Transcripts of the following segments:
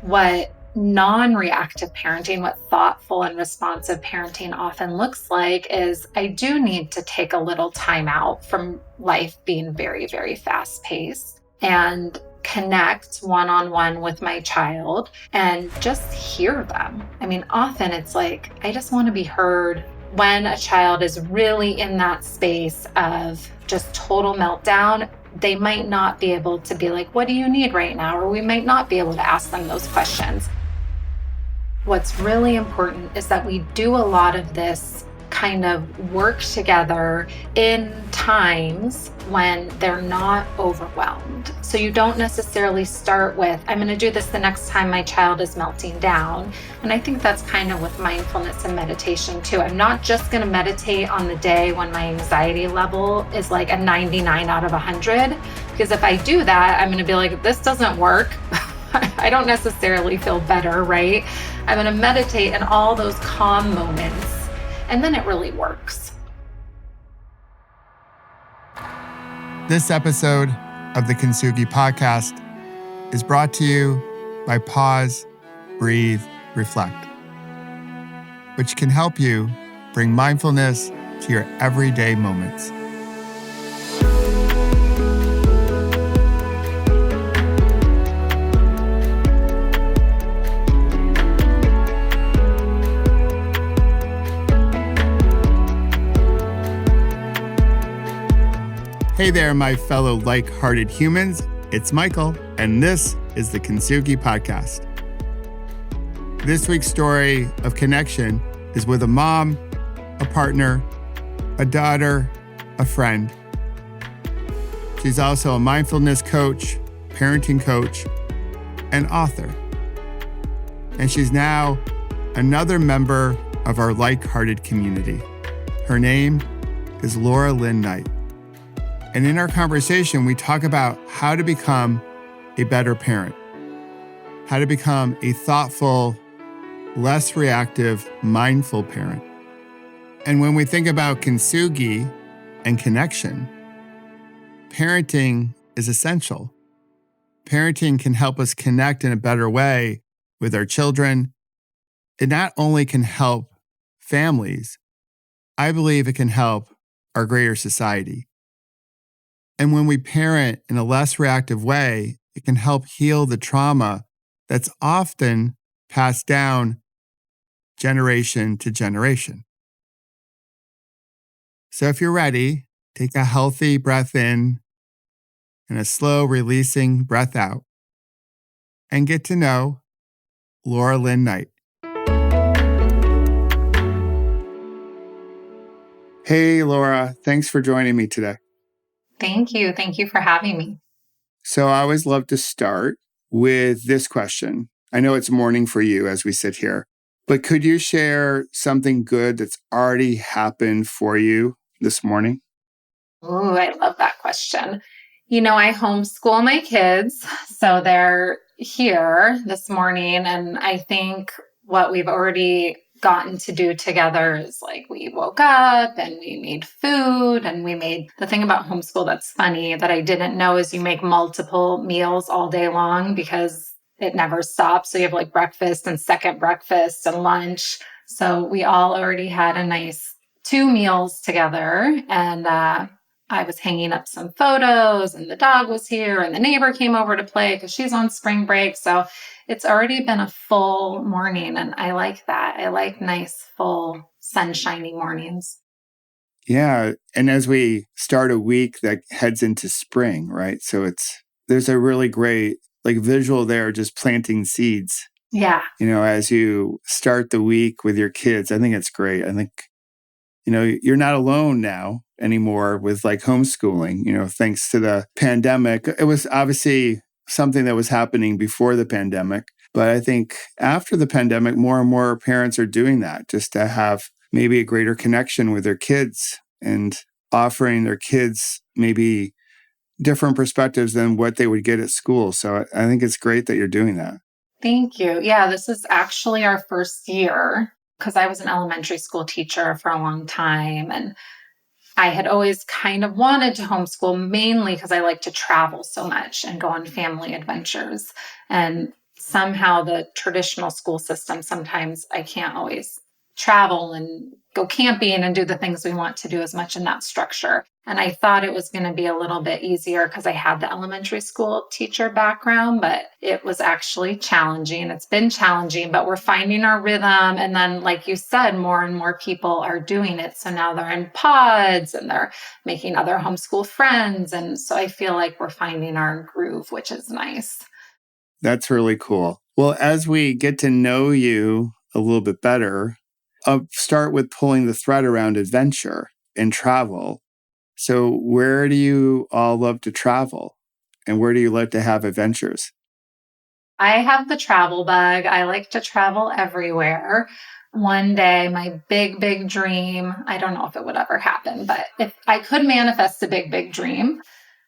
what non-reactive parenting, what thoughtful and responsive parenting often looks like is I do need to take a little time out from life being very, very fast paced and connect one-on-one with my child and just hear them. I mean, often it's like, I just want to be heard. When a child is really in that space of just total meltdown, they might not be able to be like, what do you need right now? Or we might not be able to ask them those questions. What's really important is that we do a lot of this kind of work together in times when they're not overwhelmed. So you don't necessarily start with, I'm going to do this the next time my child is melting down. And I think that's kind of with mindfulness and meditation too. I'm not just going to meditate on the day when my anxiety level is like a 99 out of 100, because if I do that, I'm going to be like, this doesn't work. I don't necessarily feel better, right? I'm going to meditate in all those calm moments. And then it really works. This episode of the Kintsugi Podcast is brought to you by Pause, Breathe, Reflect, which can help you bring mindfulness to your everyday moments. Hey there, my fellow like-hearted humans. It's Michael, and this is the Kintsugi Podcast. This week's story of connection is with a mom, a partner, a daughter, a friend. She's also a mindfulness coach, parenting coach, and author. And she's now another member of our like-hearted community. Her name is Laura Linn Knight. And in our conversation, we talk about how to become a better parent, how to become a thoughtful, less reactive, mindful parent. And when we think about kintsugi and connection, parenting is essential. Parenting can help us connect in a better way with our children. It not only can help families, I believe it can help our greater society. And when we parent in a less reactive way, it can help heal the trauma that's often passed down generation to generation. So if you're ready, take a healthy breath in and a slow releasing breath out, and get to know Laura Linn Knight. Hey, Laura, thanks for joining me today. Thank you. Thank you for having me. So I always love to start with this question. I know it's morning for you as we sit here, but could you share something good that's already happened for you this morning? Ooh, I love that question. You know, I homeschool my kids, so they're here this morning. And I think what we've already gotten to do together is like we woke up and we made food and we made the thing about homeschool that's funny that I didn't know is you make multiple meals all day long because it never stops. So you have like breakfast and second breakfast and lunch. So we all already had a nice 2 meals together. And I was hanging up some photos and the dog was here and the neighbor came over to play because she's on spring break. So it's already been a full morning and I like that. I like nice, full, sunshiny mornings. Yeah. And as we start a week that heads into spring, right? So there's a really great visual there, just planting seeds. Yeah. As you start the week with your kids, I think it's great. I think, you're not alone now anymore with homeschooling, thanks to the pandemic. It was obviously something that was happening before the pandemic. But I think after the pandemic, more and more parents are doing that just to have maybe a greater connection with their kids and offering their kids maybe different perspectives than what they would get at school. So I think it's great that you're doing that. Thank you. Yeah, this is actually our first year because I was an elementary school teacher for a long time. And I had always kind of wanted to homeschool mainly because I like to travel so much and go on family adventures. And somehow the traditional school system, sometimes I can't always travel and go camping and do the things we want to do as much in that structure. And I thought it was going to be a little bit easier because I had the elementary school teacher background, but it was actually challenging. It's been challenging, but we're finding our rhythm. And then, like you said, more and more people are doing it. So now they're in pods and they're making other homeschool friends. And so I feel like we're finding our groove, which is nice. That's really cool. Well, as we get to know you a little bit better, I'll start with pulling the thread around adventure and travel. So where do you all love to travel? And where do you like to have adventures? I have the travel bug. I like to travel everywhere. One day, my big, big dream, I don't know if it would ever happen, but if I could manifest a big, big dream,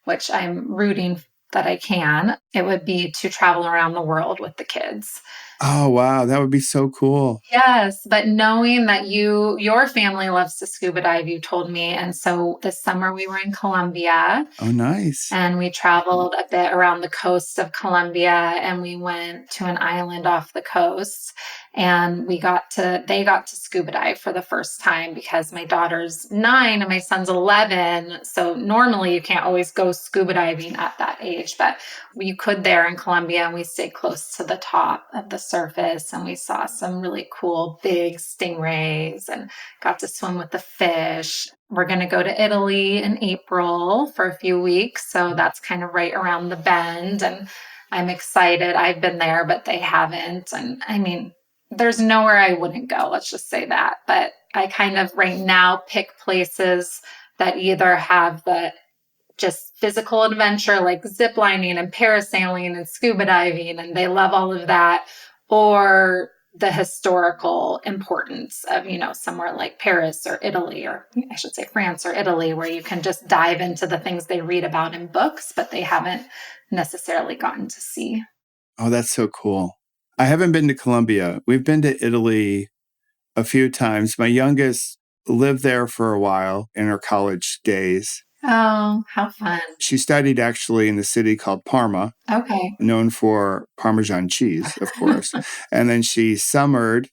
which I'm rooting that I can, it would be to travel around the world with the kids. Oh, wow. That would be so cool. Yes, but knowing that your family loves to scuba dive, you told me. And so this summer we were in Colombia. Oh, nice. And we traveled a bit around the coast of Colombia, and we went to an island off the coast, and they got to scuba dive for the first time because my daughter's 9 and my son's 11. So normally you can't always go scuba diving at that age, but you could there in Colombia, and we stayed close to the top of the surface, and we saw some really cool big stingrays and got to swim with the fish. We're going to go to Italy in April for a few weeks. So that's kind of right around the bend. And I'm excited. I've been there, but they haven't. And I mean, there's nowhere I wouldn't go. Let's just say that. But I kind of right now pick places that either have the just physical adventure like zip lining and parasailing and scuba diving, and they love all of that, or the historical importance of, somewhere like Paris or Italy, or I should say France or Italy, where you can just dive into the things they read about in books, but they haven't necessarily gotten to see. Oh, that's so cool. I haven't been to Colombia. We've been to Italy a few times. My youngest lived there for a while in her college days. Oh, how fun. She studied actually in the city called Parma. Okay. Known for Parmesan cheese, of course. And then she summered.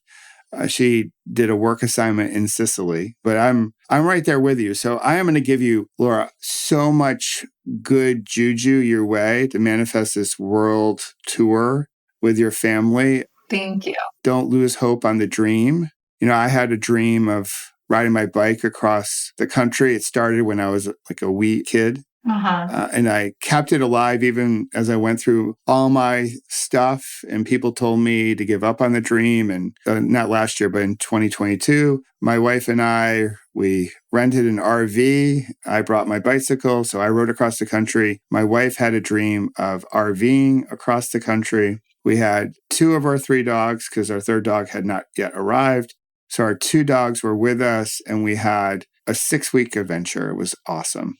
She did a work assignment in Sicily, but I'm right there with you. So I am going to give you, Laura, so much good juju your way to manifest this world tour with your family. Thank you. Don't lose hope on the dream. I had a dream of riding my bike across the country. It started when I was like a wee kid. And I kept it alive even as I went through all my stuff, and people told me to give up on the dream. And not last year, but in 2022, my wife and I, we rented an RV. I brought my bicycle, so I rode across the country. My wife had a dream of RVing across the country. We had 2 of our 3 dogs because our 3rd dog had not yet arrived. So our 2 dogs were with us, and we had a 6-week adventure. It was awesome.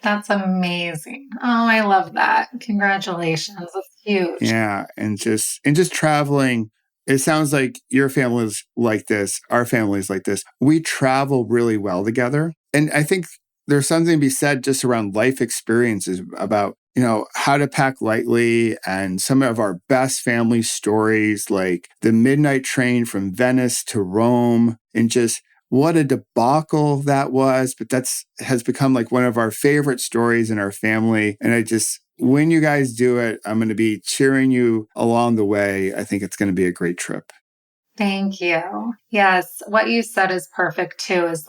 That's amazing. Oh, I love that. Congratulations. That's huge. Yeah. And just traveling. It sounds like your family's like this. Our family's like this. We travel really well together. And I think there's something to be said just around life experiences about, how to pack lightly, and some of our best family stories, like the midnight train from Venice to Rome, and just what a debacle that was. But has become like one of our favorite stories in our family. And when you guys do it, I'm going to be cheering you along the way. I think it's going to be a great trip. Thank you. Yes. What you said is perfect too, is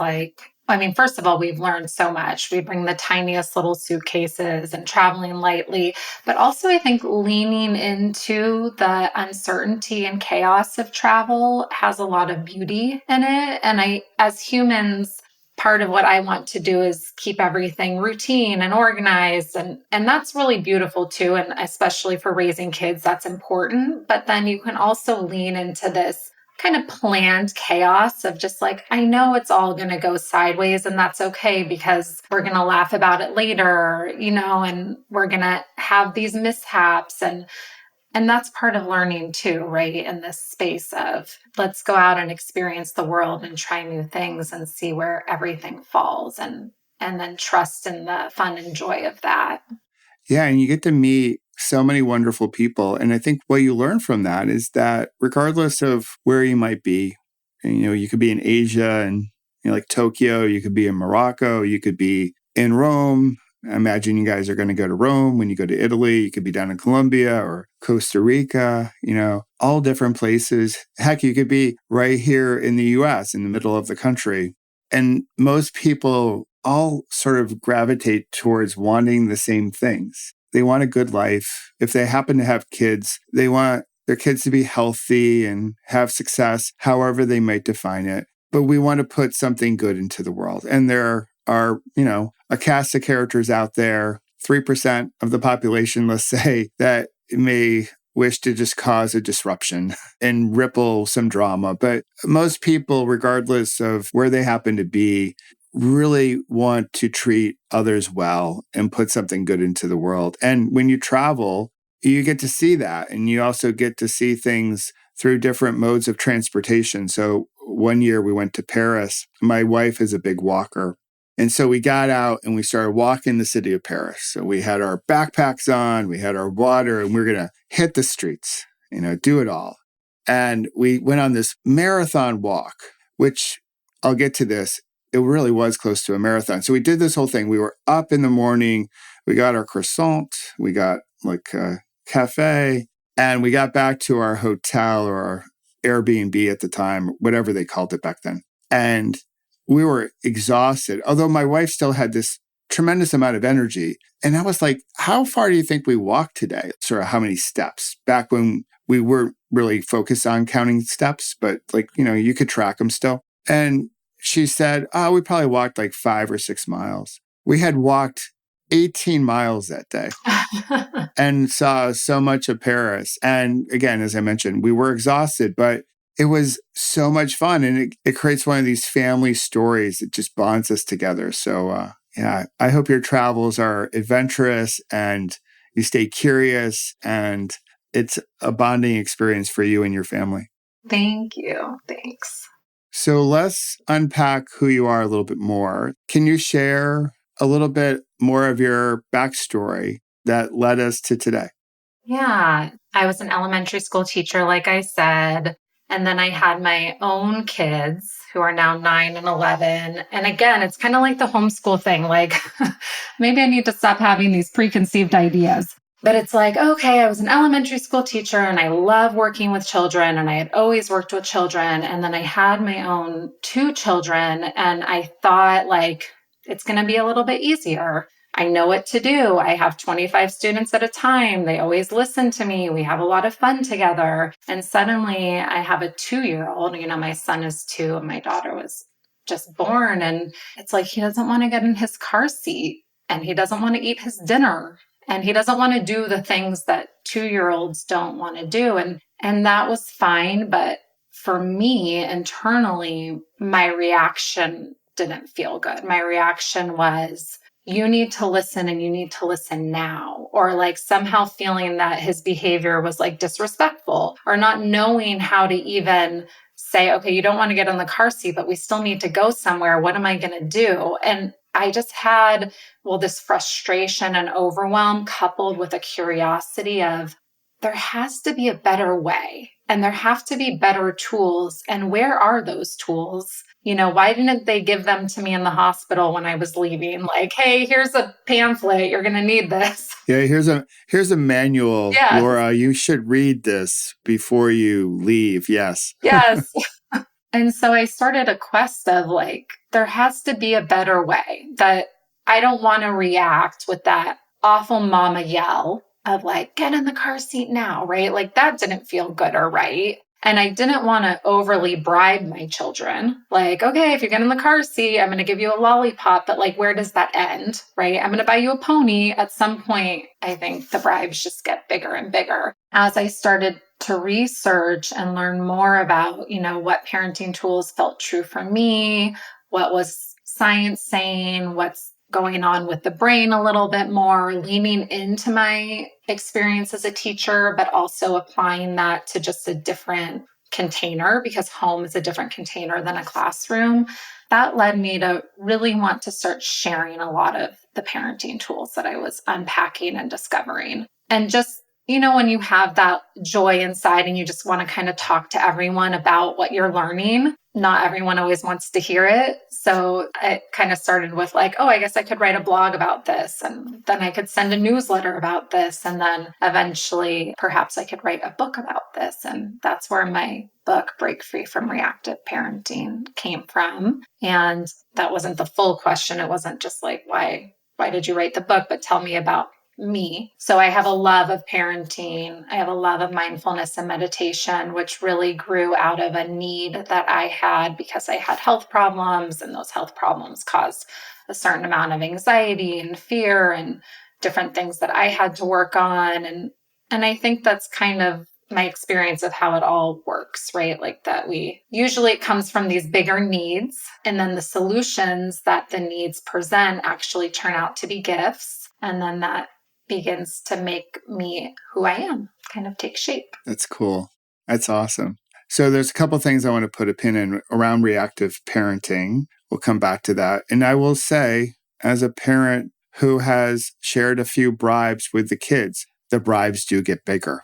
first of all, we've learned so much. We bring the tiniest little suitcases and traveling lightly, but also I think leaning into the uncertainty and chaos of travel has a lot of beauty in it. And as humans, part of what I want to do is keep everything routine and organized. And that's really beautiful too. And especially for raising kids, that's important. But then you can also lean into this kind of planned chaos of just like, I know it's all going to go sideways, and that's okay because we're going to laugh about it later, and we're going to have these mishaps. And that's part of learning too, right? In this space of let's go out and experience the world and try new things and see where everything falls, and then trust in the fun and joy of that. Yeah. And you get to meet so many wonderful people. And I think what you learn from that is that regardless of where you might be, and, you could be in Asia and like Tokyo, you could be in Morocco, you could be in Rome. I imagine you guys are going to go to Rome when you go to Italy. You could be down in Colombia or Costa Rica, all different places. Heck, you could be right here in the US, in the middle of the country. And most people all sort of gravitate towards wanting the same things. They want a good life. If they happen to have kids, they want their kids to be healthy and have success, however they might define it. But we want to put something good into the world. And there are, a cast of characters out there, 3% of the population, let's say, that may wish to just cause a disruption and ripple some drama. But most people, regardless of where they happen to be, really want to treat others well and put something good into the world. And when you travel, you get to see that. And you also get to see things through different modes of transportation. So one year we went to Paris. My wife is a big walker. And so we got out and we started walking the city of Paris. So we had our backpacks on, we had our water, and we were going to hit the streets, do it all. And we went on this marathon walk, which I'll get to this. It really was close to a marathon. So we did this whole thing. We were up in the morning. We got our croissant. We got like a cafe. And we got back to our hotel or our Airbnb at the time, whatever they called it back then. And we were exhausted, although my wife still had this tremendous amount of energy. And I was like, how far do you think we walked today? Sort of how many steps? Back when we weren't really focused on counting steps, but you could track them still. And she said, we probably walked like 5 or 6 miles. We had walked 18 miles that day and saw so much of Paris. And again, as I mentioned, we were exhausted, but it was so much fun. And it creates one of these family stories that just bonds us together. So I hope your travels are adventurous and you stay curious, and it's a bonding experience for you and your family. Thank you. Thanks. So let's unpack who you are a little bit more. Can you share a little bit more of your backstory that led us to today? Yeah, I was an elementary school teacher, like I said. And then I had my own kids who are now 9 and 11. And again, it's kind of like the homeschool thing. Like, maybe I need to stop having these preconceived ideas. But it's like, okay, I was an elementary school teacher and I love working with children and I had always worked with children. And then I had my own 2 children and I thought like, it's going to be a little bit easier. I know what to do. I have 25 students at a time. They always listen to me. We have a lot of fun together. And suddenly I have a 2-year-old, my son is 2 and my daughter was just born. And it's like, he doesn't want to get in his car seat and he doesn't want to eat his dinner and he doesn't want to do the things that 2-year-olds don't want to do. And that was fine. But for me internally, my reaction didn't feel good. My reaction was, you need to listen and you need to listen now, or like somehow feeling that his behavior was like disrespectful or not knowing how to even say, okay, you don't want to get in the car seat, but we still need to go somewhere. What am I going to do? And I just had, this frustration and overwhelm coupled with a curiosity of there has to be a better way and there have to be better tools. And where are those tools? Why didn't they give them to me in the hospital when I was leaving? Like, hey, here's a pamphlet. You're going to need this. Yeah, here's a manual, yes. Laura, you should read this before you leave. Yes. Yes. And so I started a quest of like, there has to be a better way, that I don't want to react with that awful mama yell of like, get in the car seat now, right? Like that didn't feel good or right. And I didn't want to overly bribe my children. Like, okay, if you get in the car seat, I'm going to give you a lollipop. But like, where does that end, right? I'm going to buy you a pony. At some point, I think the bribes just get bigger and bigger. As I started to research and learn more about, what parenting tools felt true for me, what was science saying, what's going on with the brain a little bit more, leaning into my experience as a teacher, but also applying that to just a different container, because home is a different container than a classroom. That led me to really want to start sharing a lot of the parenting tools that I was unpacking and discovering. And just, when you have that joy inside and you just want to kind of talk to everyone about what you're learning, not everyone always wants to hear it. So it kind of started with like, oh, I guess I could write a blog about this. And then I could send a newsletter about this. And then eventually, perhaps I could write a book about this. And that's where my book, Break Free from Reactive Parenting, came from. And that wasn't the full question. It wasn't just like, why did you write the book? But tell me about me. So I have a love of parenting. I have a love of mindfulness and meditation, which really grew out of a need that I had because I had health problems, and those health problems caused a certain amount of anxiety and fear and different things that I had to work on. And I think that's kind of my experience of how it all works, right? Like that usually it comes from these bigger needs, and then the solutions that the needs present actually turn out to be gifts. And then that begins to make me who I am, kind of take shape. That's cool. That's awesome. So there's a couple things I want to put a pin in around reactive parenting. We'll come back to that. And I will say, as a parent who has shared a few bribes with the kids, the bribes do get bigger.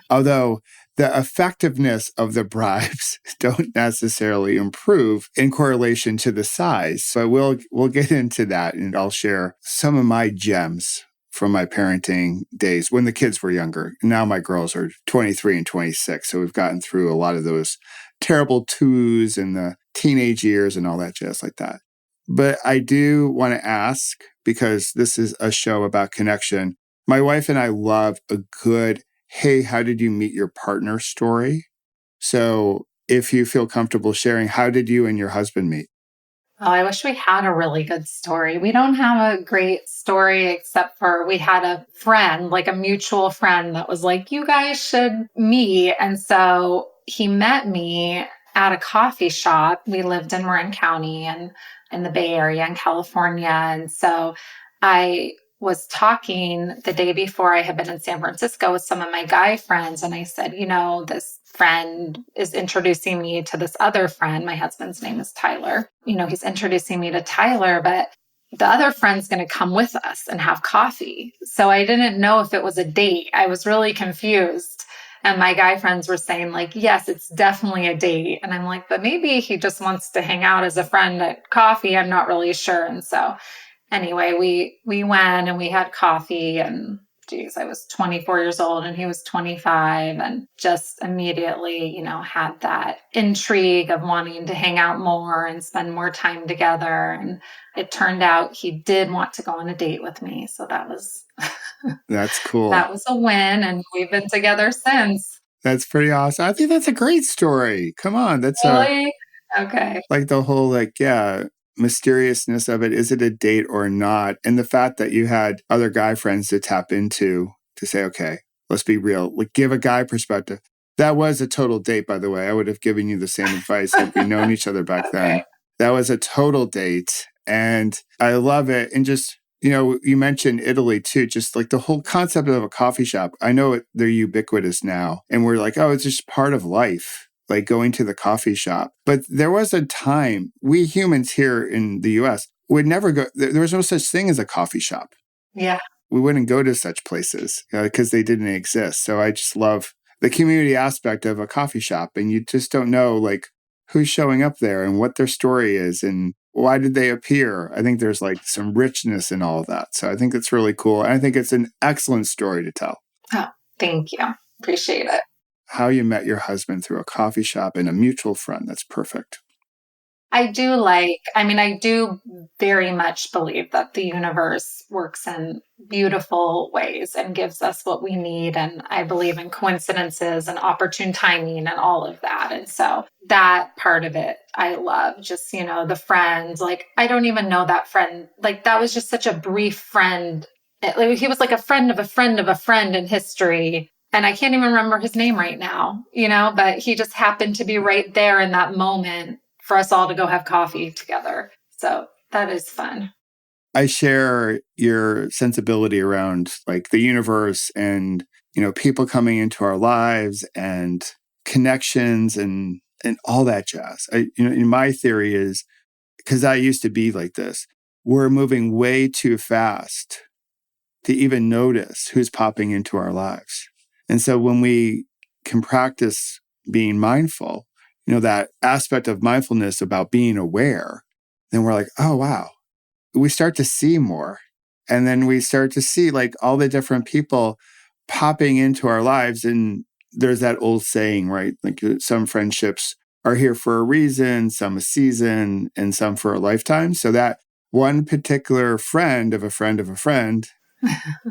Although the effectiveness of the bribes don't necessarily improve in correlation to the size. So we'll get into that, and I'll share some of my gems from my parenting days when the kids were younger. Now my girls are 23 and 26. So we've gotten through a lot of those terrible twos and the teenage years and all that jazz like that. But I do want to ask, because this is a show about connection. My wife and I love a good, hey, how did you meet your partner story? So if you feel comfortable sharing, how did you and your husband meet? Oh, I wish we had a really good story. We don't have a great story except for we had a friend, like a mutual friend that was like, you guys should meet. And so he met me at a coffee shop. We lived in Marin County and in the Bay Area in California. And so I was talking the day before. I had been in San Francisco with some of my guy friends. And I said, this friend is introducing me to this other friend. My husband's name is Tyler. He's introducing me to Tyler, but the other friend's going to come with us and have coffee. So I didn't know if it was a date. I was really confused. And my guy friends were saying like, yes, it's definitely a date. And I'm like, but maybe he just wants to hang out as a friend at coffee. I'm not really sure. And so anyway, we went and we had coffee, and I was 24 years old and he was 25, and just immediately, had that intrigue of wanting to hang out more and spend more time together. And it turned out he did want to go on a date with me. So that was that's cool. That was a win, and we've been together since. That's pretty awesome. I think that's a great story. Come on, that's really okay. Like the whole mysteriousness of it. Is it a date or not? And the fact that you had other guy friends to tap into to say, okay, let's be real. Like, give a guy perspective. That was a total date, by the way. I would have given you the same advice had we known each other back then. That was a total date. And I love it. And just, you mentioned Italy too, just like the whole concept of a coffee shop. I know they're ubiquitous now. And we're like, oh, it's just part of life, like going to the coffee shop. But there was a time, we humans here in the US would never go, there was no such thing as a coffee shop. Yeah. We wouldn't go to such places because they didn't exist. So I just love the community aspect of a coffee shop. And you just don't know like who's showing up there and what their story is and why did they appear. I think there's like some richness in all of that. So I think it's really cool. And I think it's an excellent story to tell. Oh, thank you. Appreciate it. How you met your husband through a coffee shop and a mutual friend. That's perfect. I do very much believe that the universe works in beautiful ways and gives us what we need. And I believe in coincidences and opportune timing and all of that. And so that part of it, I love. Just, the friends, like, I don't even know that friend. Like, that was just such a brief friend. He was like a friend of a friend of a friend in history. And I can't even remember his name right now, but he just happened to be right there in that moment for us all to go have coffee together. So that is fun. I share your sensibility around like the universe and, people coming into our lives and connections and all that jazz. My theory is, because I used to be like this, we're moving way too fast to even notice who's popping into our lives. And so when we can practice being mindful, that aspect of mindfulness about being aware, then we're like, oh, wow. We start to see more. And then we start to see like all the different people popping into our lives. And there's that old saying, right? Like some friendships are here for a reason, some a season, and some for a lifetime. So that one particular friend of a friend of a friend,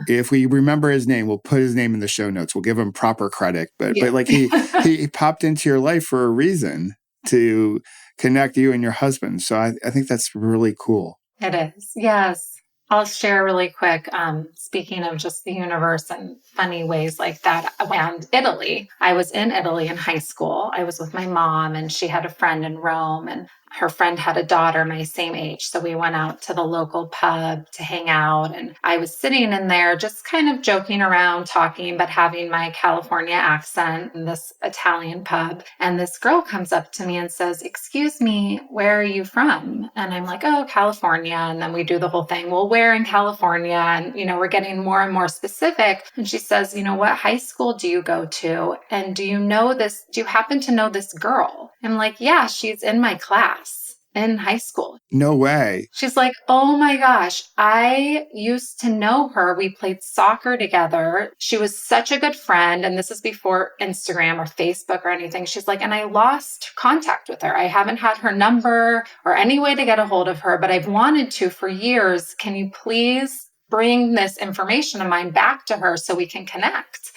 if we remember his name, we'll put his name in the show notes. We'll give him proper credit. But like he popped into your life for a reason to connect you and your husband. So I think that's really cool. It is. Yes. I'll share really quick. Speaking of just the universe and funny ways like that, and Italy. I was in Italy in high school. I was with my mom, and she had a friend in Rome, and her friend had a daughter my same age. So we went out to the local pub to hang out. And I was sitting in there just kind of joking around, talking, but having my California accent in this Italian pub. And this girl comes up to me and says, "Excuse me, where are you from?" And I'm like, "Oh, California." And then we do the whole thing. Well, where in California? And, we're getting more and more specific. And she says, "What high school do you go to? And do you know this? Do you happen to know this girl?" I'm like, "Yeah, she's in my class in high school." No way. She's like, "Oh my gosh, I used to know her. We played soccer together. She was such a good friend." And this is before Instagram or Facebook or anything. She's like, "And I lost contact with her. I haven't had her number or any way to get a hold of her, but I've wanted to for years. Can you please bring this information of mine back to her so we can connect?"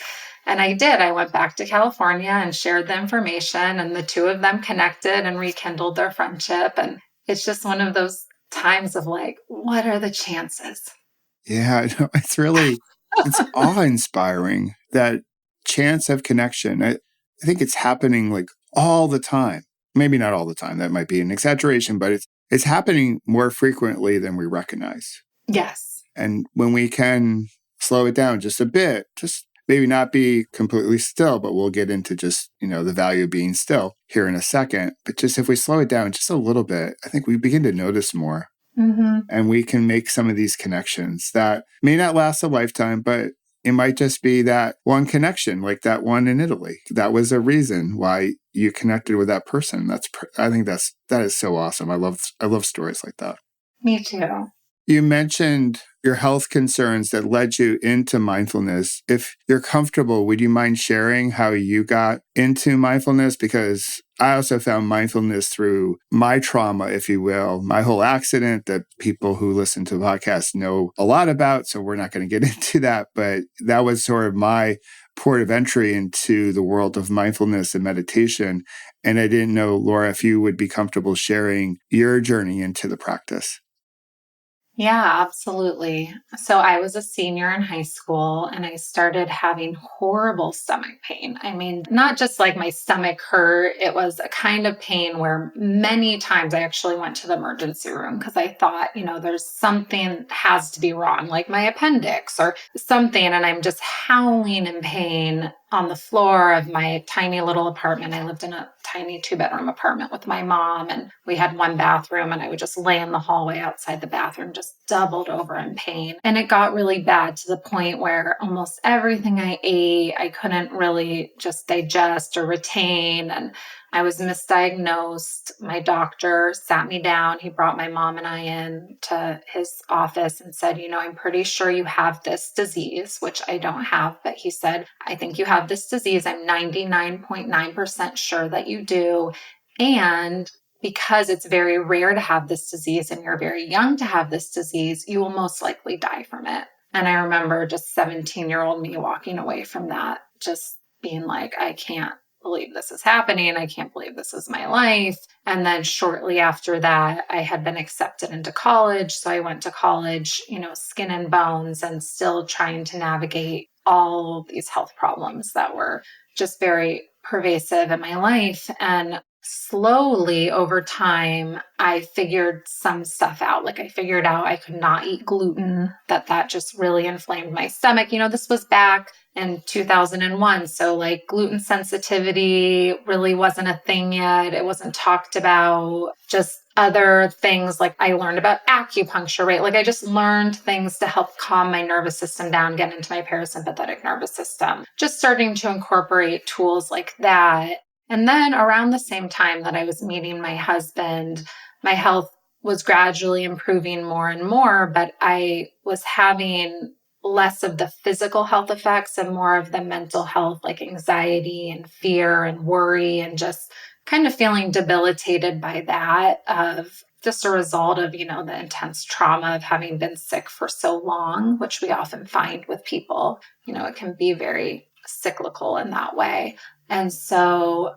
And I did. I went back to California and shared the information, and the two of them connected and rekindled their friendship. And it's just one of those times of like, what are the chances? Yeah, it's awe-inspiring, that chance of connection. I think it's happening like all the time. Maybe not all the time. That might be an exaggeration, but it's happening more frequently than we recognize. Yes. And when we can slow it down just a bit, just maybe not be completely still, but we'll get into just, the value of being still here in a second. But just if we slow it down just a little bit, I think we begin to notice more. Mm-hmm. And we can make some of these connections that may not last a lifetime, but it might just be that one connection, like that one in Italy. That was a reason why you connected with that person. I think that is so awesome. I love stories like that. Me too. You mentioned your health concerns that led you into mindfulness. If you're comfortable, would you mind sharing how you got into mindfulness? Because I also found mindfulness through my trauma, if you will, my whole accident that people who listen to the podcast know a lot about. So we're not going to get into that. But that was sort of my port of entry into the world of mindfulness and meditation. And I didn't know, Laura, if you would be comfortable sharing your journey into the practice. Yeah, absolutely. So I was a senior in high school and I started having horrible stomach pain. I mean, not just like my stomach hurt, it was a kind of pain where many times I actually went to the emergency room because I thought, there's something has to be wrong, like my appendix or something. And I'm just howling in pain on the floor of my tiny little apartment. I lived in a tiny 2-bedroom apartment with my mom, and we had one bathroom, and I would just lay in the hallway outside the bathroom, just doubled over in pain. And it got really bad to the point where almost everything I ate, I couldn't really just digest or retain. And I was misdiagnosed. My doctor sat me down. He brought my mom and I in to his office and said, "I'm pretty sure you have this disease," which I don't have. But he said, "I think you have this disease. I'm 99.9% sure that you do. And because it's very rare to have this disease and you're very young to have this disease, you will most likely die from it." And I remember just 17-year-old me walking away from that, just being like, I can't believe this is happening. I can't believe this is my life. And then shortly after that, I had been accepted into college. So I went to college, skin and bones, and still trying to navigate all of these health problems that were just very pervasive in my life. And slowly over time, I figured some stuff out. Like I figured out I could not eat gluten, that just really inflamed my stomach. This was back in 2001. So like gluten sensitivity really wasn't a thing yet. It wasn't talked about. Just other things like I learned about acupuncture, right? Like I just learned things to help calm my nervous system down, get into my parasympathetic nervous system. Just starting to incorporate tools like that. And then around the same time that I was meeting my husband, my health was gradually improving more and more, but I was having less of the physical health effects and more of the mental health, like anxiety and fear and worry, and just kind of feeling debilitated by that, of just a result of, the intense trauma of having been sick for so long, which we often find with people. It can be very cyclical in that way. And so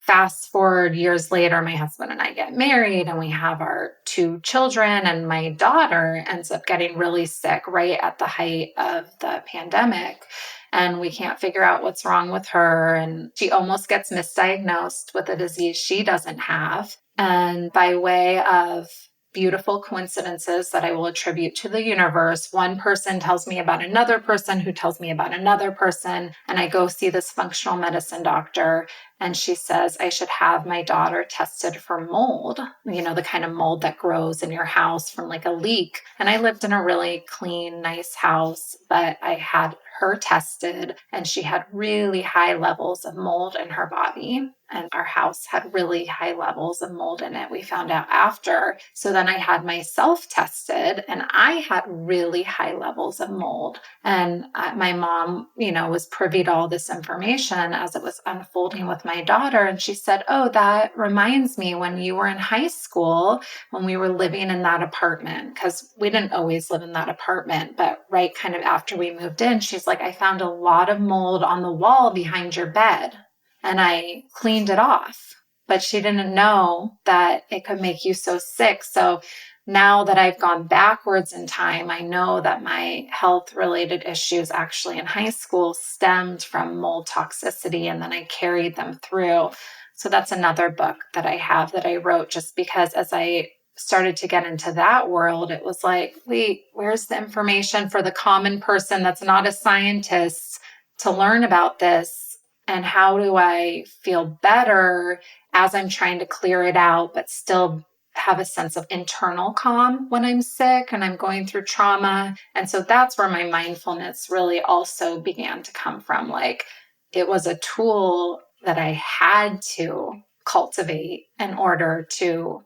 fast forward years later, my husband and I get married and we have our 2 children, and my daughter ends up getting really sick right at the height of the pandemic. And we can't figure out what's wrong with her. And she almost gets misdiagnosed with a disease she doesn't have. And by way of beautiful coincidences that I will attribute to the universe, one person tells me about another person who tells me about another person. And I go see this functional medicine doctor, and she says I should have my daughter tested for mold, the kind of mold that grows in your house from like a leak. And I lived in a really clean, nice house, but I had her tested and she had really high levels of mold in her body. And our house had really high levels of mold in it. We found out after. So then I had myself tested and I had really high levels of mold. And my mom, was privy to all this information as it was unfolding with my daughter. And she said, "Oh, that reminds me when you were in high school, when we were living in that apartment," because we didn't always live in that apartment, but right kind of after we moved in, she's like, "I found a lot of mold on the wall behind your bed and I cleaned it off." But she didn't know that it could make you so sick. So now that I've gone backwards in time, I know that my health related issues actually in high school stemmed from mold toxicity, and then I carried them through. So that's another book that I have that I wrote just because as I started to get into that world, it was like, wait, where's the information for the common person that's not a scientist to learn about this? And how do I feel better as I'm trying to clear it out, but still have a sense of internal calm when I'm sick and I'm going through trauma? And so that's where my mindfulness really also began to come from. Like it was a tool that I had to cultivate in order to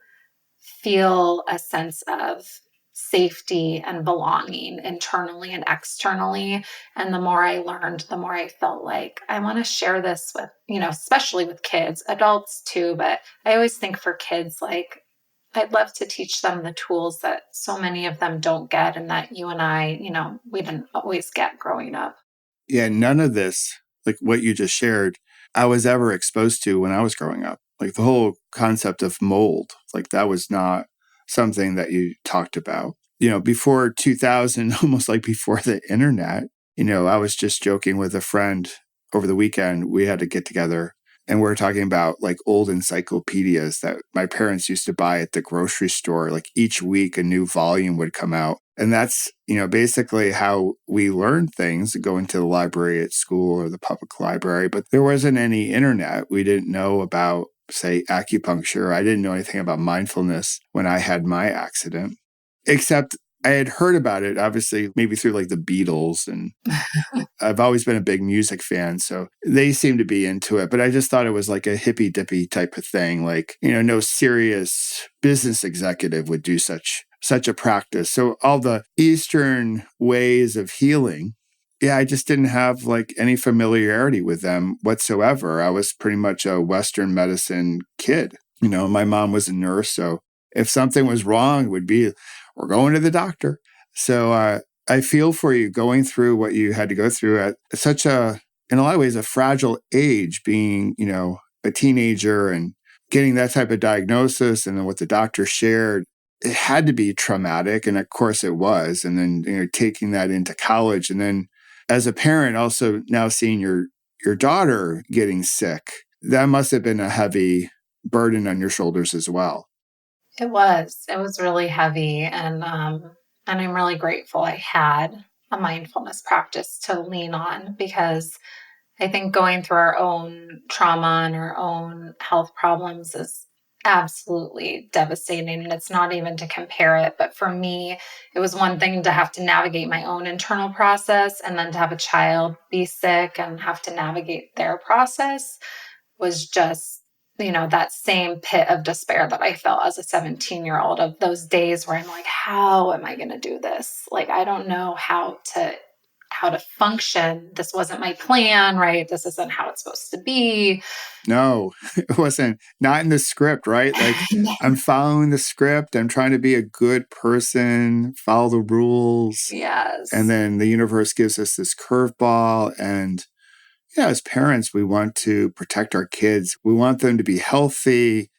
feel a sense of safety and belonging internally and externally. And the more I learned, the more I felt like I want to share this with, especially with kids, adults too. But I always think for kids, like I'd love to teach them the tools that so many of them don't get and that you and I, we didn't always get growing up. Yeah, none of this, like what you just shared, I was ever exposed to when I was growing up. Like the whole concept of mold, like that was not something that you talked about. Before 2000, almost like before the internet, I was just joking with a friend over the weekend. We had to get together and we were talking about like old encyclopedias that my parents used to buy at the grocery store. Like each week, a new volume would come out. And that's, basically how we learned things, going to the library at school or the public library. But there wasn't any internet. We didn't know about, say, acupuncture. I didn't know anything about mindfulness when I had my accident, except I had heard about it, obviously, maybe through like the Beatles. And I've always been a big music fan, so they seem to be into it. But I just thought it was like a hippy dippy type of thing. Like, no serious business executive would do such a practice. So all the Eastern ways of healing, I just didn't have like any familiarity with them whatsoever. I was pretty much a Western medicine kid. My mom was a nurse, so if something was wrong, it would be, we're going to the doctor. So I feel for you going through what you had to go through at such a, in a lot of ways, a fragile age, being, a teenager and getting that type of diagnosis and then what the doctor shared. It had to be traumatic. And of course it was. And then, taking that into college. And then as a parent, also now seeing your daughter getting sick, that must have been a heavy burden on your shoulders as well. It was. It was really heavy. And I'm really grateful I had a mindfulness practice to lean on, because I think going through our own trauma and our own health problems is absolutely devastating. And it's not even to compare it. But for me, it was one thing to have to navigate my own internal process, and then to have a child be sick and have to navigate their process was just, that same pit of despair that I felt as a 17-year-old, of those days where I'm like, how am I going to do this? Like, I don't know how to function. This wasn't my plan, right? This isn't how it's supposed to be. No, it wasn't. Not in the script, right? Like, I'm following the script. I'm trying to be a good person, follow the rules. Yes. And then the universe gives us this curveball. And yeah, as parents, we want to protect our kids. We want them to be healthy.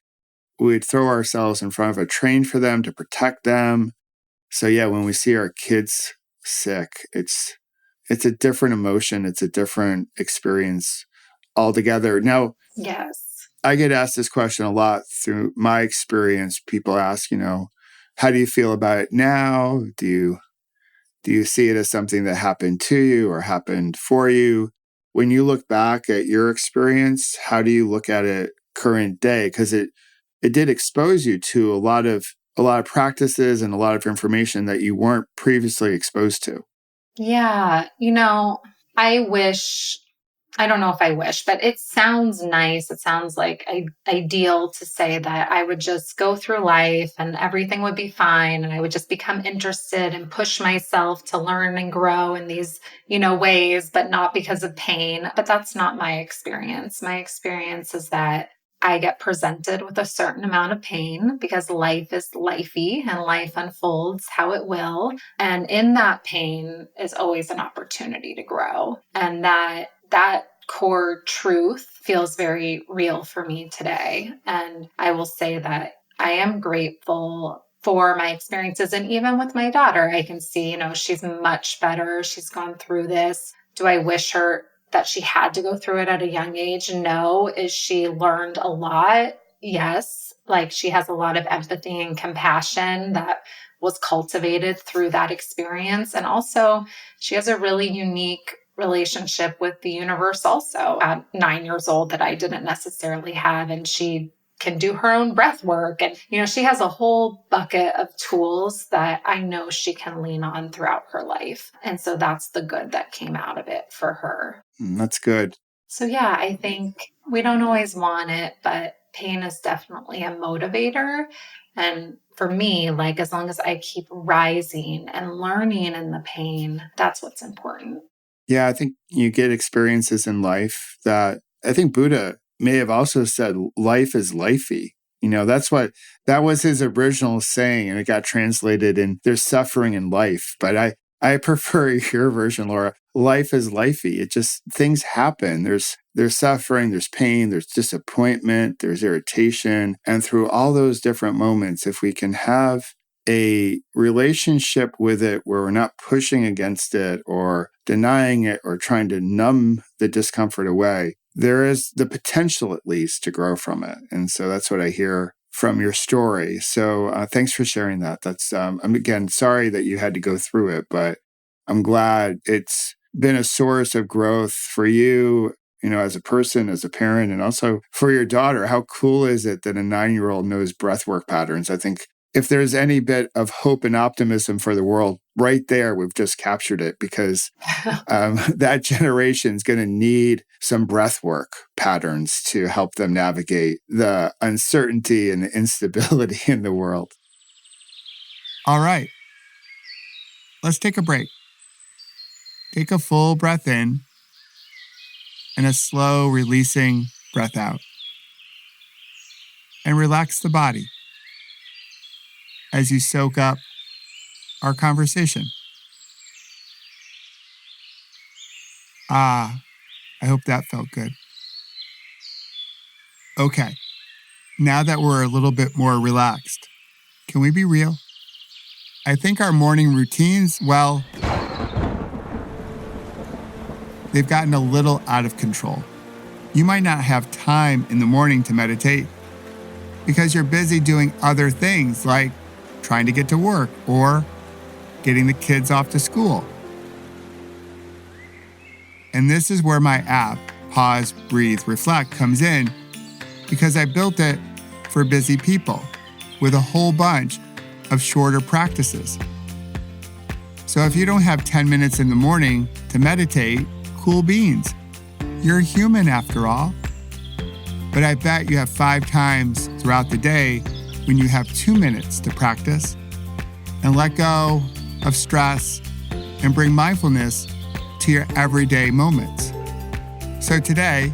We'd throw ourselves in front of a train for them to protect them. So yeah, when we see our kids sick, it's a different emotion. It's a different experience altogether. Now, Yes. I get asked this question a lot through my experience. People ask, how do you feel about it now? Do you see it as something that happened to you or happened for you? When you look back at your experience, how do you look at it current day? Because it did expose you to a lot of practices and a lot of information that you weren't previously exposed to. Yeah. I don't know if I wish, but it sounds nice. It sounds like ideal to say that I would just go through life and everything would be fine. And I would just become interested and push myself to learn and grow in these, ways, but not because of pain. But that's not my experience. My experience is that I get presented with a certain amount of pain because life is lifey and life unfolds how it will. And in that pain is always an opportunity to grow. And that core truth feels very real for me today. And I will say that I am grateful for my experiences. And even with my daughter, I can see, she's much better. She's gone through this. Do I wish her that she had to go through it at a young age? No. Is she learned a lot? Yes. Like, she has a lot of empathy and compassion that was cultivated through that experience. And also, she has a really unique relationship with the universe also at 9 years old that I didn't necessarily have. And she can do her own breath work. And, she has a whole bucket of tools that I know she can lean on throughout her life. And so that's the good that came out of it for her. That's good. So yeah, I think we don't always want it, but pain is definitely a motivator. And for me, like, as long as I keep rising and learning in the pain, that's what's important. Yeah, I think you get experiences in life that I think Buddha may have also said, life is lifey. That was his original saying, and it got translated in there's suffering in life. But I prefer your version, Laura. Life is lifey. It just, things happen. There's suffering, there's pain, there's disappointment, there's irritation. And through all those different moments, if we can have a relationship with it where we're not pushing against it or denying it or trying to numb the discomfort away, there is the potential at least to grow from it. And so that's what I hear from your story. So thanks for sharing that. That's I'm again sorry that you had to go through it, but I'm glad it's been a source of growth for you, as a person, as a parent, and also for your daughter. How cool is it that a 9-year-old knows breathwork patterns? I think if there's any bit of hope and optimism for the world, right there, we've just captured it, because that generation is going to need some breathwork patterns to help them navigate the uncertainty and the instability in the world. All right. Let's take a break. Take a full breath in and a slow releasing breath out. And relax the body as you soak up our conversation. I hope that felt good. Okay, now that we're a little bit more relaxed, can we be real? I think our morning routines, well, they've gotten a little out of control. You might not have time in the morning to meditate, because you're busy doing other things like trying to get to work or getting the kids off to school. And this is where my app, Pause, Breathe, Reflect, comes in, because I built it for busy people with a whole bunch of shorter practices. So if you don't have 10 minutes in the morning to meditate, cool beans. You're human after all. But I bet you have 5 times throughout the day when you have 2 minutes to practice and let go of stress and bring mindfulness to your everyday moments. So today,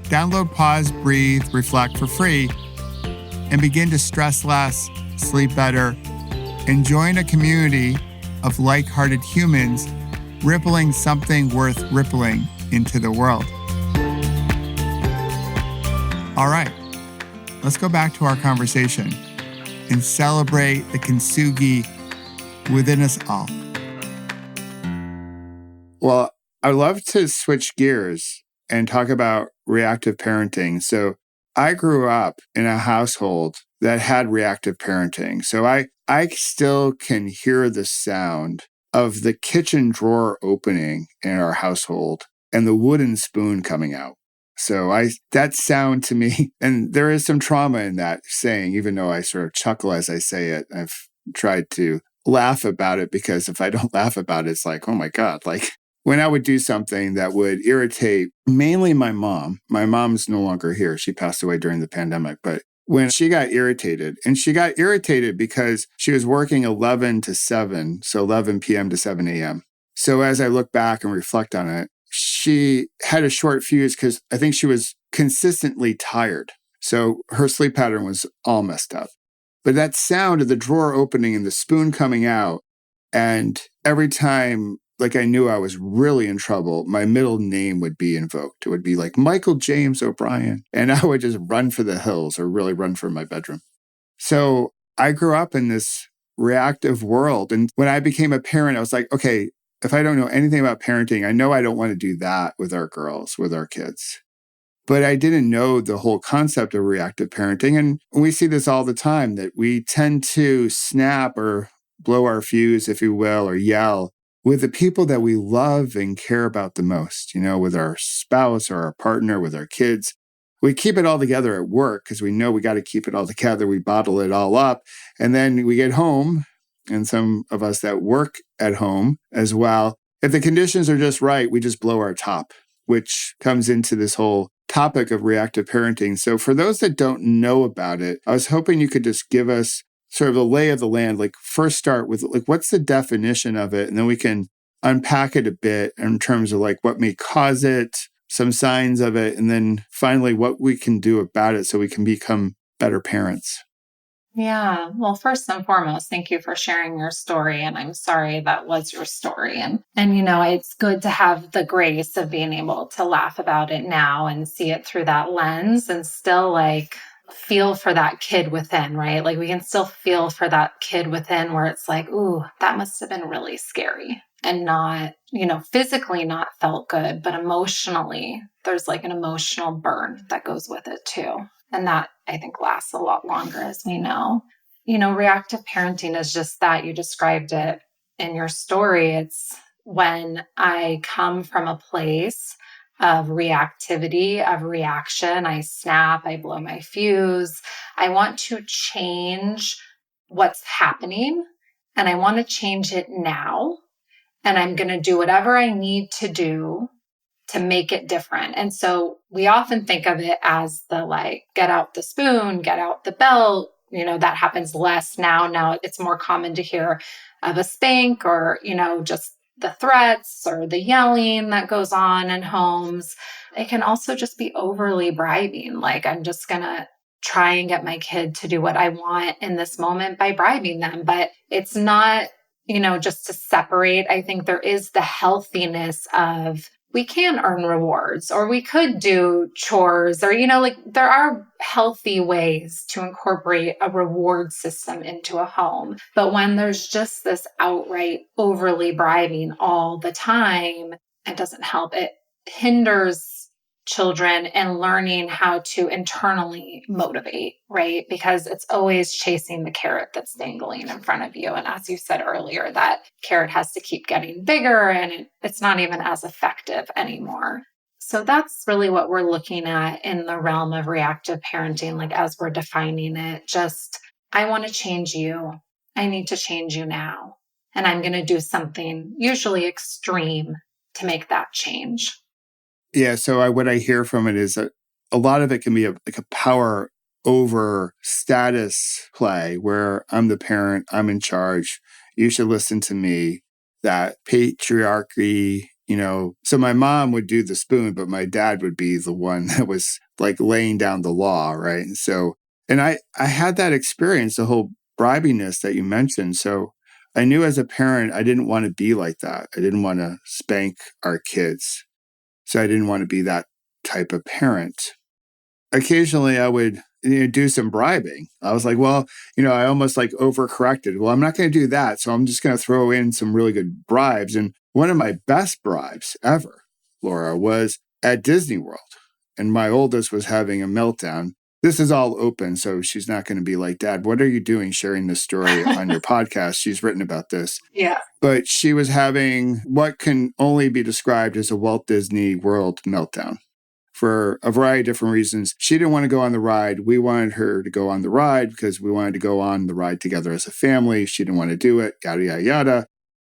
download Pause, Breathe, Reflect for free and begin to stress less, sleep better, and join a community of like-hearted humans rippling something worth rippling into the world. All right, let's go back to our conversation and celebrate the Kintsugi within us all. Well, I'd love to switch gears and talk about reactive parenting. So I grew up in a household that had reactive parenting. So I still can hear the sound of the kitchen drawer opening in our household and the wooden spoon coming out. So that sound to me, and there is some trauma in that saying, even though I sort of chuckle as I say it. I've tried to laugh about it, because if I don't laugh about it, it's like, oh my God, like when I would do something that would irritate mainly my mom's no longer here. She passed away during the pandemic, but when she got irritated, and she got irritated because she was working 11 to 7, so 11 p.m. to 7 a.m. So as I look back and reflect on it, she had a short fuse because I think she was consistently tired. So her sleep pattern was all messed up. But that sound of the drawer opening and the spoon coming out, and every time like I knew I was really in trouble, my middle name would be invoked. It would be like Michael James O'Brien. And I would just run for the hills, or really run for my bedroom. So I grew up in this reactive world. And when I became a parent, I was like, okay, if I don't know anything about parenting, I know I don't want to do that with our girls, with our kids. But I didn't know the whole concept of reactive parenting. And we see this all the time, that we tend to snap or blow our fuse, if you will, or yell with the people that we love and care about the most, with our spouse or our partner, with our kids. We keep it all together at work because we know we got to keep it all together. We bottle it all up. And then we get home, and some of us that work at home as well, if the conditions are just right, we just blow our top, which comes into this whole topic of reactive parenting. So for those that don't know about it, I was hoping you could just give us sort of the lay of the land, like first start with like, what's the definition of it? And then we can unpack it a bit in terms of like what may cause it, some signs of it, and then finally what we can do about it so we can become better parents. Yeah. Well, first and foremost, thank you for sharing your story. And I'm sorry that was your story. And it's good to have the grace of being able to laugh about it now and see it through that lens, and still like feel for that kid within, right? Like we can still feel for that kid within where it's like, ooh, that must have been really scary, and not, physically not felt good, but emotionally, there's like an emotional burn that goes with it too. And that I think lasts a lot longer, as we know. Reactive parenting is just that. You described it in your story. It's when I come from a place of reactivity, of reaction. I snap, I blow my fuse. I want to change what's happening, and I want to change it now. And I'm going to do whatever I need to do to make it different. And so we often think of it as the like, get out the spoon, get out the belt. That happens less now. Now it's more common to hear of a spank, or, just the threats or the yelling that goes on in homes. It can also just be overly bribing. Like, I'm just going to try and get my kid to do what I want in this moment by bribing them. But it's not, just to separate. I think there is the healthiness of, we can earn rewards, or we could do chores, or, there are healthy ways to incorporate a reward system into a home. But when there's just this outright overly bribing all the time, it doesn't help. It hinders children and learning how to internally motivate, right? Because it's always chasing the carrot that's dangling in front of you. And as you said earlier, that carrot has to keep getting bigger and it's not even as effective anymore. So that's really what we're looking at in the realm of reactive parenting, like as we're defining it, just, I want to change you. I need to change you now. And I'm going to do something usually extreme to make that change. Yeah. So what I hear from it is that a lot of it can be like a power over status play where I'm the parent, I'm in charge. You should listen to me. That patriarchy, so my mom would do the spoon, but my dad would be the one that was like laying down the law, right? And I had that experience, the whole bribiness that you mentioned. So I knew as a parent, I didn't want to be like that. I didn't want to spank our kids. So I didn't want to be that type of parent. Occasionally I would do some bribing. I was like, well, I almost like overcorrected. Well, I'm not going to do that. So I'm just going to throw in some really good bribes. And one of my best bribes ever, Laura, was at Disney World. And my oldest was having a meltdown. This is all open, so she's not going to be like, Dad, what are you doing sharing this story on your podcast? She's written about this. Yeah. But she was having what can only be described as a Walt Disney World meltdown. For a variety of different reasons. She didn't want to go on the ride. We wanted her to go on the ride because we wanted to go on the ride together as a family. She didn't want to do it, yada, yada, yada.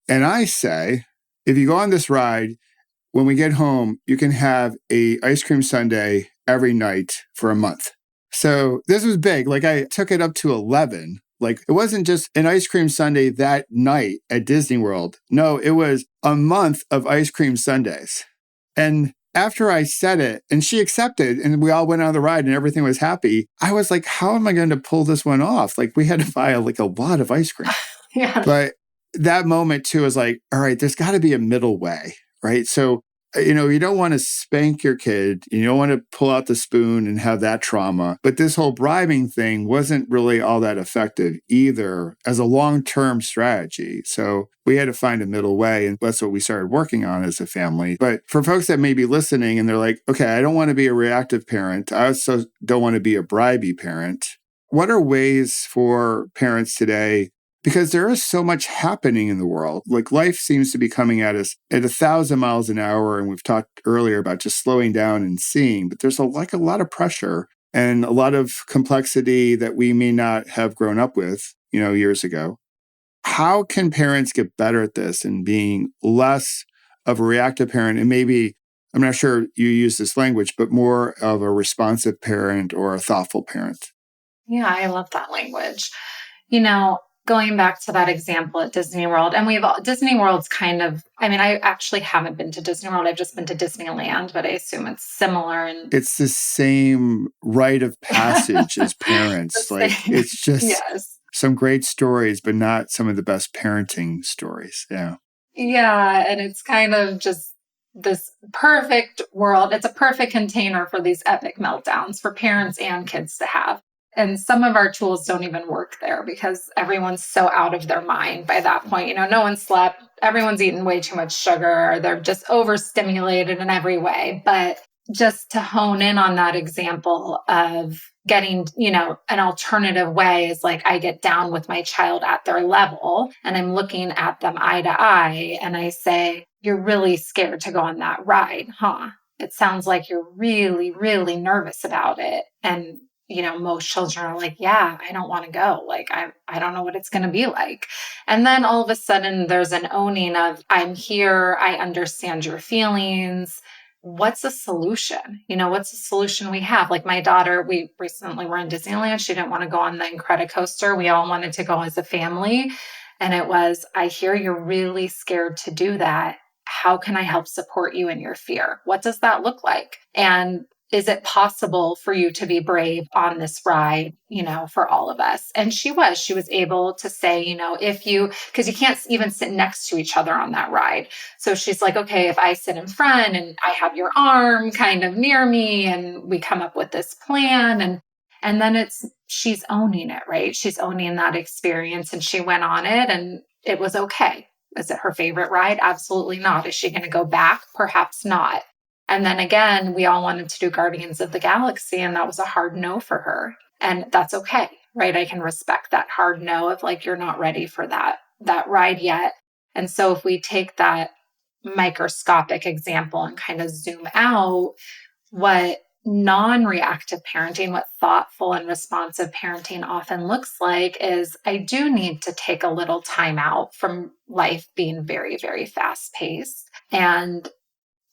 And I say, if you go on this ride, when we get home, you can have a ice cream sundae every night for a month. So this was big. Like I took it up to 11. Like it wasn't just an ice cream sundae that night at Disney World. No, it was a month of ice cream sundaes. And after I said it and she accepted and we all went on the ride and everything was happy, I was like, how am I going to pull this one off? Like we had to buy like a lot of ice cream. Yeah. But that moment too was like, all right, there's got to be a middle way, right? So, you don't want to spank your kid. You don't want to pull out the spoon and have that trauma. But this whole bribing thing wasn't really all that effective either as a long-term strategy. So we had to find a middle way. And that's what we started working on as a family. But for folks that may be listening and they're like, okay, I don't want to be a reactive parent. I also don't want to be a bribey parent. What are ways for parents today? Because there is so much happening in the world. Like life seems to be coming at us at 1,000 miles an hour. And we've talked earlier about just slowing down and seeing, but there's a lot of pressure and a lot of complexity that we may not have grown up with, years ago. How can parents get better at this and being less of a reactive parent? And maybe, I'm not sure you use this language, but more of a responsive parent or a thoughtful parent. Yeah, I love that language. Going back to that example at Disney World, and Disney World's kind of, I actually haven't been to Disney World. I've just been to Disneyland, but I assume it's similar. And it's the same rite of passage as parents. Like it's just some great stories, but not some of the best parenting stories. Yeah. Yeah. And it's kind of just this perfect world. It's a perfect container for these epic meltdowns for parents and kids to have. And some of our tools don't even work there because everyone's so out of their mind by that point. No one slept. Everyone's eaten way too much sugar. They're just overstimulated in every way. But just to hone in on that example of getting, an alternative way is like I get down with my child at their level and I'm looking at them eye to eye and I say, you're really scared to go on that ride, huh? It sounds like you're really, really nervous about it. And most children are like, yeah, I don't want to go. Like, I don't know what it's going to be like. And then all of a sudden there's an owning of, I'm here. I understand your feelings. What's the solution? What's the solution we have? Like my daughter, we recently were in Disneyland. She didn't want to go on the Incredicoaster. We all wanted to go as a family. And it was, I hear you're really scared to do that. How can I help support you in your fear? What does that look like? And is it possible for you to be brave on this ride, for all of us? And she was able to say, because you can't even sit next to each other on that ride. So she's like, okay, if I sit in front and I have your arm kind of near me and we come up with this plan and then she's owning it, right? She's owning that experience and she went on it and it was okay. Is it her favorite ride? Absolutely not. Is she going to go back? Perhaps not. And then again, we all wanted to do Guardians of the Galaxy, and that was a hard no for her. And that's okay, right? I can respect that hard no of like, you're not ready for that ride yet. And so if we take that microscopic example and kind of zoom out, what non-reactive parenting, what thoughtful and responsive parenting often looks like is I do need to take a little time out from life being very, very fast paced and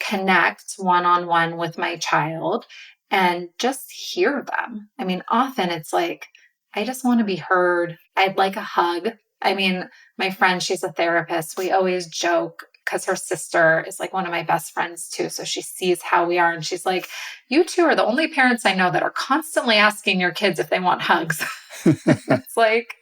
connect one-on-one with my child and just hear them. I mean, often it's like, I just want to be heard. I'd like a hug. I mean, my friend, she's a therapist. We always joke because her sister is like one of my best friends too. So she sees how we are. And she's like, you two are the only parents I know that are constantly asking your kids if they want hugs. It's like,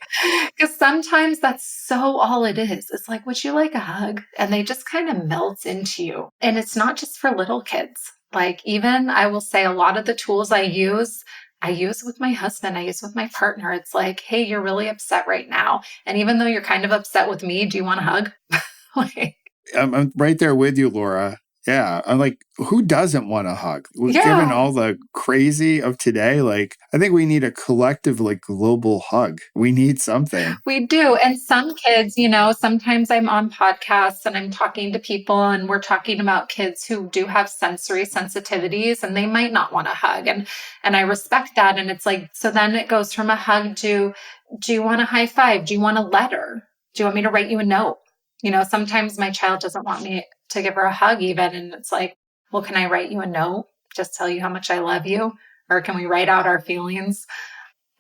because sometimes that's so all it is. It's like, would you like a hug? And they just kind of melt into you. And it's not just for little kids. Like, even I will say a lot of the tools I use with my husband, I use with my partner. It's like, hey, you're really upset right now. And even though you're kind of upset with me, do you want a hug? Like, I'm right there with you, Laura. Yeah. I'm like, who doesn't want a hug? Given yeah. all the crazy of today, like, I think we need a collective, like, global hug. We need something. We do. And some kids, sometimes I'm on podcasts and I'm talking to people and we're talking about kids who do have sensory sensitivities and they might not want a hug. And I respect that. And it's like, so then it goes from a hug to, do you want a high five? Do you want a letter? Do you want me to write you a note? Sometimes my child doesn't want me to give her a hug even. And it's like, well, can I write you a note? Just tell you how much I love you? Or can we write out our feelings?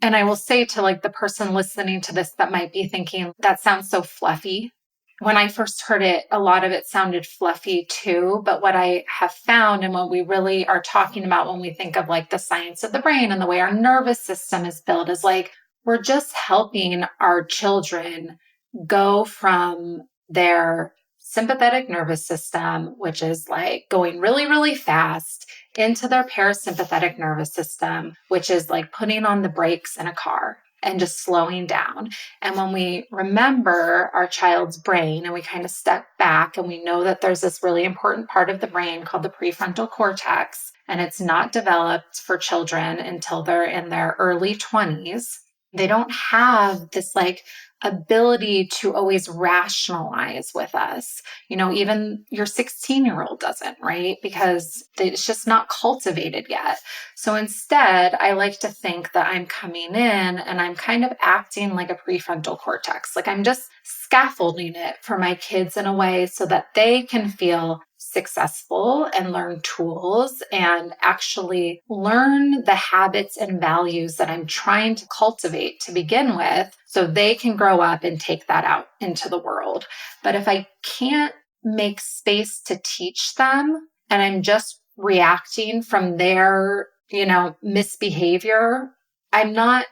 And I will say to like the person listening to this that might be thinking, that sounds so fluffy. When I first heard it, a lot of it sounded fluffy too. But what I have found and what we really are talking about when we think of like the science of the brain and the way our nervous system is built is like, we're just helping our children go from their sympathetic nervous system, which is like going really, really fast, into their parasympathetic nervous system, which is like putting on the brakes in a car and just slowing down. And when we remember our child's brain and we kind of step back and we know that there's this really important part of the brain called the prefrontal cortex, and it's not developed for children until they're in their early 20s, they don't have this like ability to always rationalize with us. Even your 16-year-old doesn't, right? Because it's just not cultivated yet. So instead, I like to think that I'm coming in and I'm kind of acting like a prefrontal cortex. Like I'm just scaffolding it for my kids in a way so that they can feel successful and learn tools and actually learn the habits and values that I'm trying to cultivate to begin with so they can grow up and take that out into the world. But if I can't make space to teach them and I'm just reacting from their, misbehavior, I'm not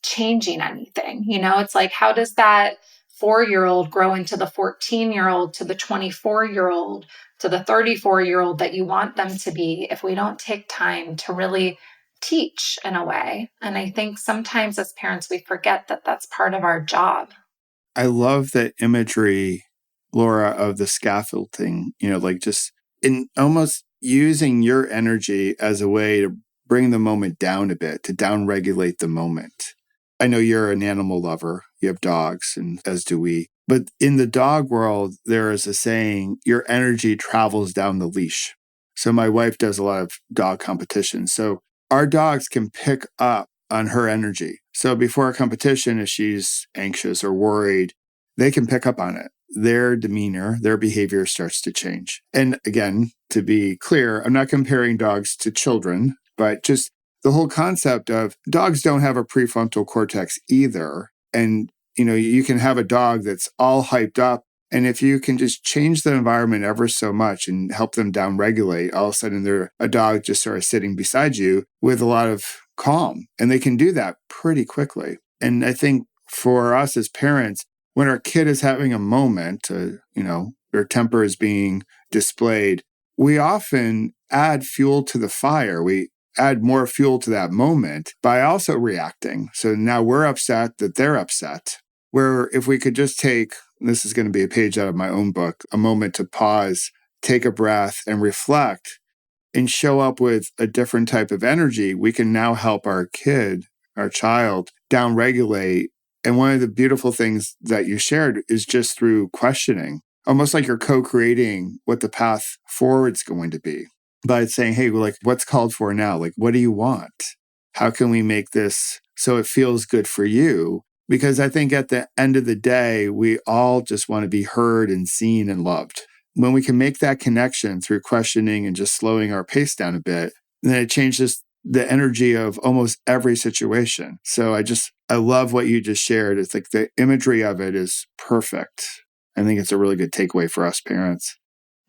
changing anything. It's like, how does that 4-year-old grow into the 14-year-old to the 24-year-old to the 34-year-old that you want them to be if we don't take time to really teach in a way? And I think sometimes as parents, we forget that that's part of our job. I love the imagery, Laura, of the scaffolding, like just in almost using your energy as a way to bring the moment down a bit, to downregulate the moment. I know you're an animal lover. You have dogs, and as do we. But in the dog world, there is a saying, your energy travels down the leash. So my wife does a lot of dog competitions. So our dogs can pick up on her energy. So before a competition, if she's anxious or worried, they can pick up on it. Their demeanor, their behavior starts to change. And again, to be clear, I'm not comparing dogs to children, but just the whole concept of dogs don't have a prefrontal cortex either. And, you can have a dog that's all hyped up. And if you can just change the environment ever so much and help them downregulate, all of a sudden a dog just sort of sitting beside you with a lot of calm. And they can do that pretty quickly. And I think for us as parents, when our kid is having a moment, their temper is being displayed, we often add fuel to the fire. We add more fuel to that moment by also reacting. So now we're upset that they're upset. Where if we could just take, this is going to be a page out of my own book, a moment to pause, take a breath and reflect. and show up with a different type of energy, we can now help our kid, our child, downregulate. And one of the beautiful things that you shared is just through questioning, almost like you're co-creating what the path forward's going to be by saying, hey, like, what's called for now? Like, what do you want? How can we make this so it feels good for you? Because I think at the end of the day, we all just want to be heard and seen and loved. When we can make that connection through questioning and just slowing our pace down a bit, then it changes the energy of almost every situation. So I love what you just shared. It's like the imagery of it is perfect. I think it's a really good takeaway for us parents.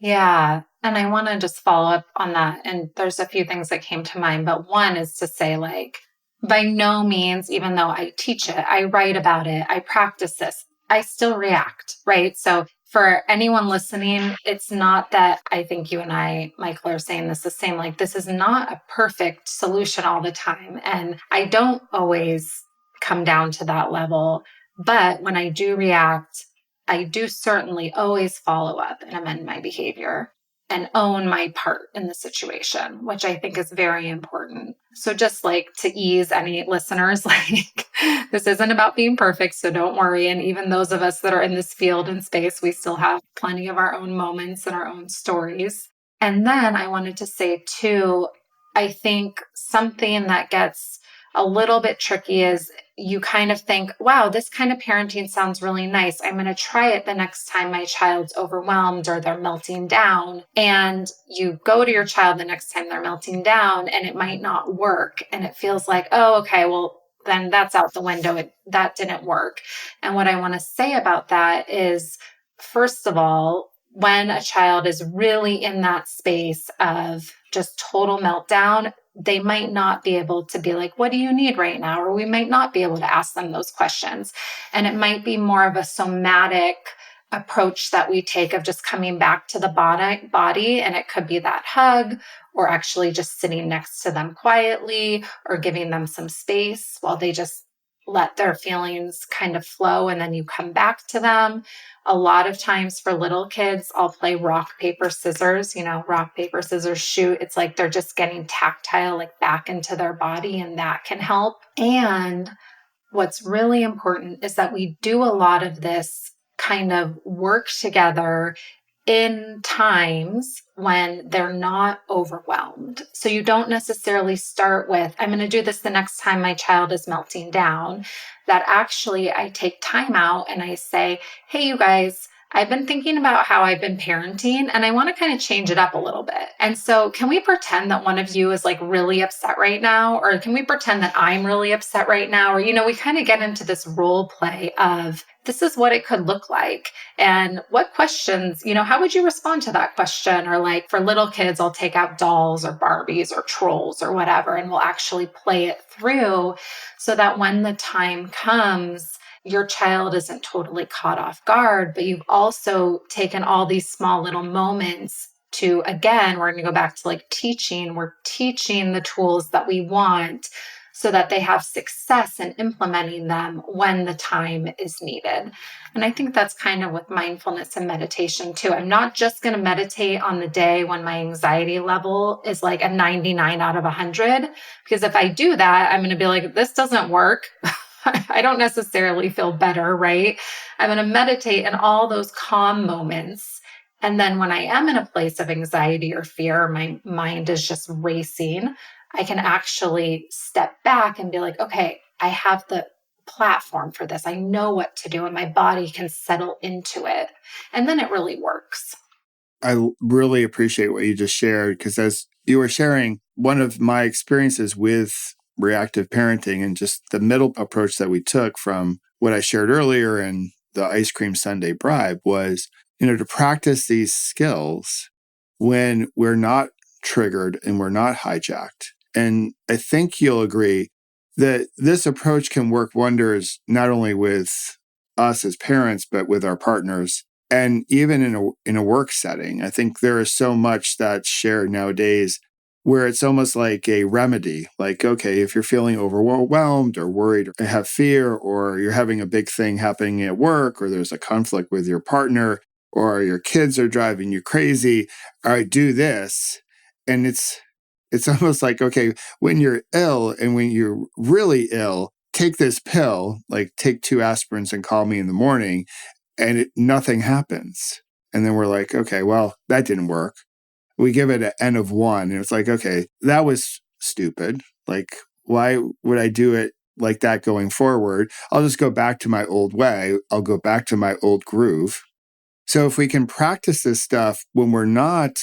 Yeah. And I want to just follow up on that. And there's a few things that came to mind, but one is to say, like, by no means, even though I teach it, I write about it, I practice this, I still react, right? So for anyone listening, it's not that I think you and I, Michael, are saying this the same. Like, this is not a perfect solution all the time. And I don't always come down to that level. But when I do react, I do certainly always follow up and amend my behavior and own my part in the situation, which I think is very important. So just like to ease any listeners, like this isn't about being perfect, so don't worry. And even those of us that are in this field and space, we still have plenty of our own moments and our own stories. And then I wanted to say too, I think something that gets a little bit tricky is you kind of think, wow, this kind of parenting sounds really nice. I'm going to try it the next time my child's overwhelmed or they're melting down. And you go to your child the next time they're melting down and it might not work. And it feels like, oh, okay, well, then that's out the window. That didn't work. And what I want to say about that is, first of all, when a child is really in that space of just total meltdown, they might not be able to be like, what do you need right now? Or we might not be able to ask them those questions. And it might be more of a somatic approach that we take of just coming back to the body. And it could be that hug, or actually just sitting next to them quietly, or giving them some space while they just let their feelings kind of flow. And then you come back to them. A lot of times for little kids, I'll play rock, paper, scissors, rock, paper, scissors, shoot. It's like they're just getting tactile, like back into their body, and that can help. And what's really important is that we do a lot of this kind of work together in times when they're not overwhelmed. So you don't necessarily start with, I'm going to do this the next time my child is melting down. That actually I take time out and I say, hey, you guys, I've been thinking about how I've been parenting and I want to kind of change it up a little bit. And so can we pretend that one of you is like really upset right now? Or can we pretend that I'm really upset right now? Or, we kind of get into this role play of this is what it could look like. And what questions, how would you respond to that question? Or like for little kids, I'll take out dolls or Barbies or trolls or whatever, and we'll actually play it through so that when the time comes, your child isn't totally caught off guard, but you've also taken all these small little moments to, again, we're going to go back to like teaching. We're teaching the tools that we want so that they have success in implementing them when the time is needed. And I think that's kind of with mindfulness and meditation too. I'm not just going to meditate on the day when my anxiety level is like a 99 out of 100, because if I do that, I'm going to be like, this doesn't work. I don't necessarily feel better, right? I'm going to meditate in all those calm moments. And then when I am in a place of anxiety or fear, my mind is just racing, I can actually step back and be like, okay, I have the platform for this. I know what to do and my body can settle into it. And then it really works. I really appreciate what you just shared, because as you were sharing, one of my experiences with reactive parenting and just the middle approach that we took from what I shared earlier and the ice cream sundae bribe was, to practice these skills when we're not triggered and we're not hijacked. And I think you'll agree that this approach can work wonders not only with us as parents, but with our partners. And even in a work setting, I think there is so much that's shared nowadays where it's almost like a remedy. Like, okay, if you're feeling overwhelmed or worried or have fear, or you're having a big thing happening at work, or there's a conflict with your partner, or your kids are driving you crazy, all right, do this. And it's almost like, okay, when you're ill and when you're really ill, take this pill, like take 2 aspirins and call me in the morning, and nothing happens. And then we're like, okay, well, that didn't work. We give it an N of 1. And it's like, okay, that was stupid. Like, why would I do it like that going forward? I'll just go back to my old way. I'll go back to my old groove. So if we can practice this stuff when we're not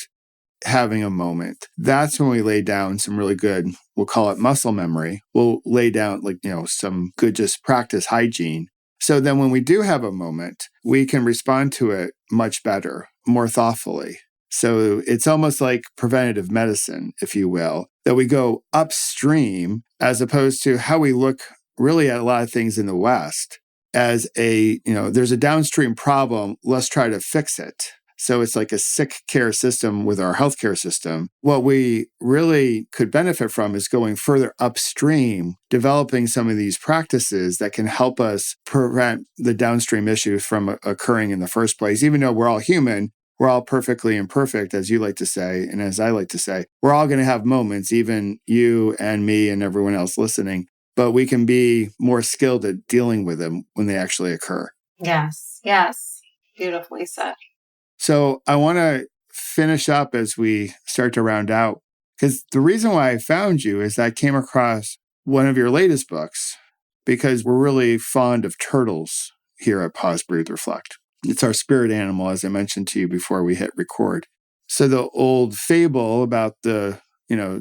having a moment, that's when we lay down some really good, we'll call it muscle memory. We'll lay down some good just practice hygiene. So then when we do have a moment, we can respond to it much better, more thoughtfully. So it's almost like preventative medicine, if you will, that we go upstream as opposed to how we look really at a lot of things in the West as there's a downstream problem, let's try to fix it. So it's like a sick care system with our healthcare system. What we really could benefit from is going further upstream, developing some of these practices that can help us prevent the downstream issues from occurring in the first place. Even though we're all human, we're all perfectly imperfect, as you like to say, and as I like to say. We're all going to have moments, even you and me and everyone else listening, but we can be more skilled at dealing with them when they actually occur. Yes. Yes. Beautifully said. So I want to finish up as we start to round out, because the reason why I found you is I came across one of your latest books, because we're really fond of turtles here at Pause, Breathe, Reflect. It's our spirit animal, as I mentioned to you before we hit record. So the old fable about the,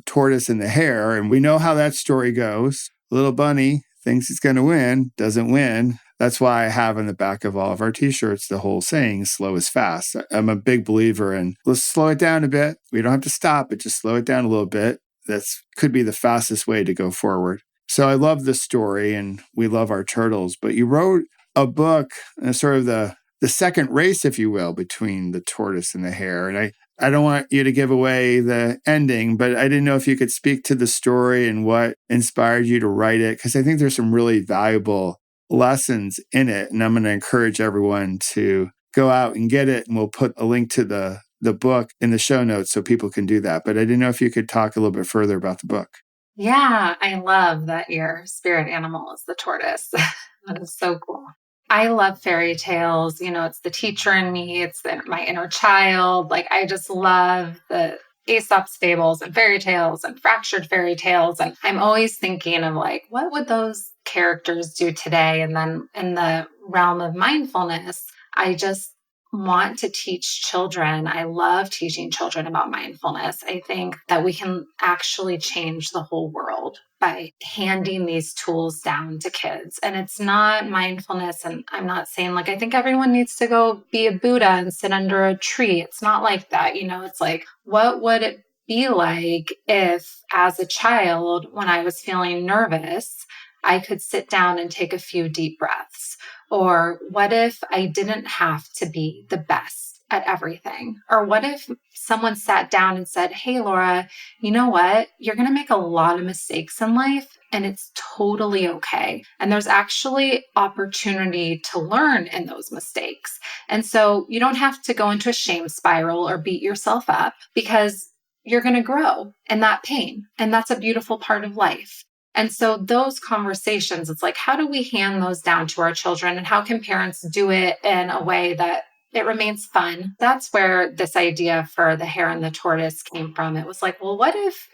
tortoise and the hare, and we know how that story goes. Little bunny thinks he's going to win, doesn't win. That's why I have on the back of all of our t-shirts the whole saying, slow is fast. I'm a big believer in, let's slow it down a bit. We don't have to stop it, just slow it down a little bit. That's could be the fastest way to go forward. So I love the story and we love our turtles, but you wrote a book, sort of the second race, if you will, between the tortoise and the hare. And I don't want you to give away the ending, but I didn't know if you could speak to the story and what inspired you to write it, because I think there's some really valuable lessons in it. And I'm going to encourage everyone to go out and get it. And we'll put a link to the book in the show notes so people can do that. But I didn't know if you could talk a little bit further about the book. Yeah, I love that your spirit animal is the tortoise. That is so cool. I love fairy tales. It's the teacher in me. It's my inner child. Like, I just love the Aesop's fables and fairy tales and fractured fairy tales. And I'm always thinking of like, what would those characters do today? And then in the realm of mindfulness, I just want to teach children. I love teaching children about mindfulness. I think that we can actually change the whole world by handing these tools down to kids. And it's not mindfulness. And I'm not saying like, I think everyone needs to go be a Buddha and sit under a tree. It's not like that. It's like, what would it be like if as a child, when I was feeling nervous, I could sit down and take a few deep breaths? Or what if I didn't have to be the best at everything? Or what if someone sat down and said, hey, Laura, you know what? You're going to make a lot of mistakes in life and it's totally okay. And there's actually opportunity to learn in those mistakes. And so you don't have to go into a shame spiral or beat yourself up, because you're going to grow in that pain. And that's a beautiful part of life. And so those conversations, it's like, how do we hand those down to our children, and how can parents do it in a way that it remains fun? That's where this idea for the hare and the tortoise came from. It was like, well, what if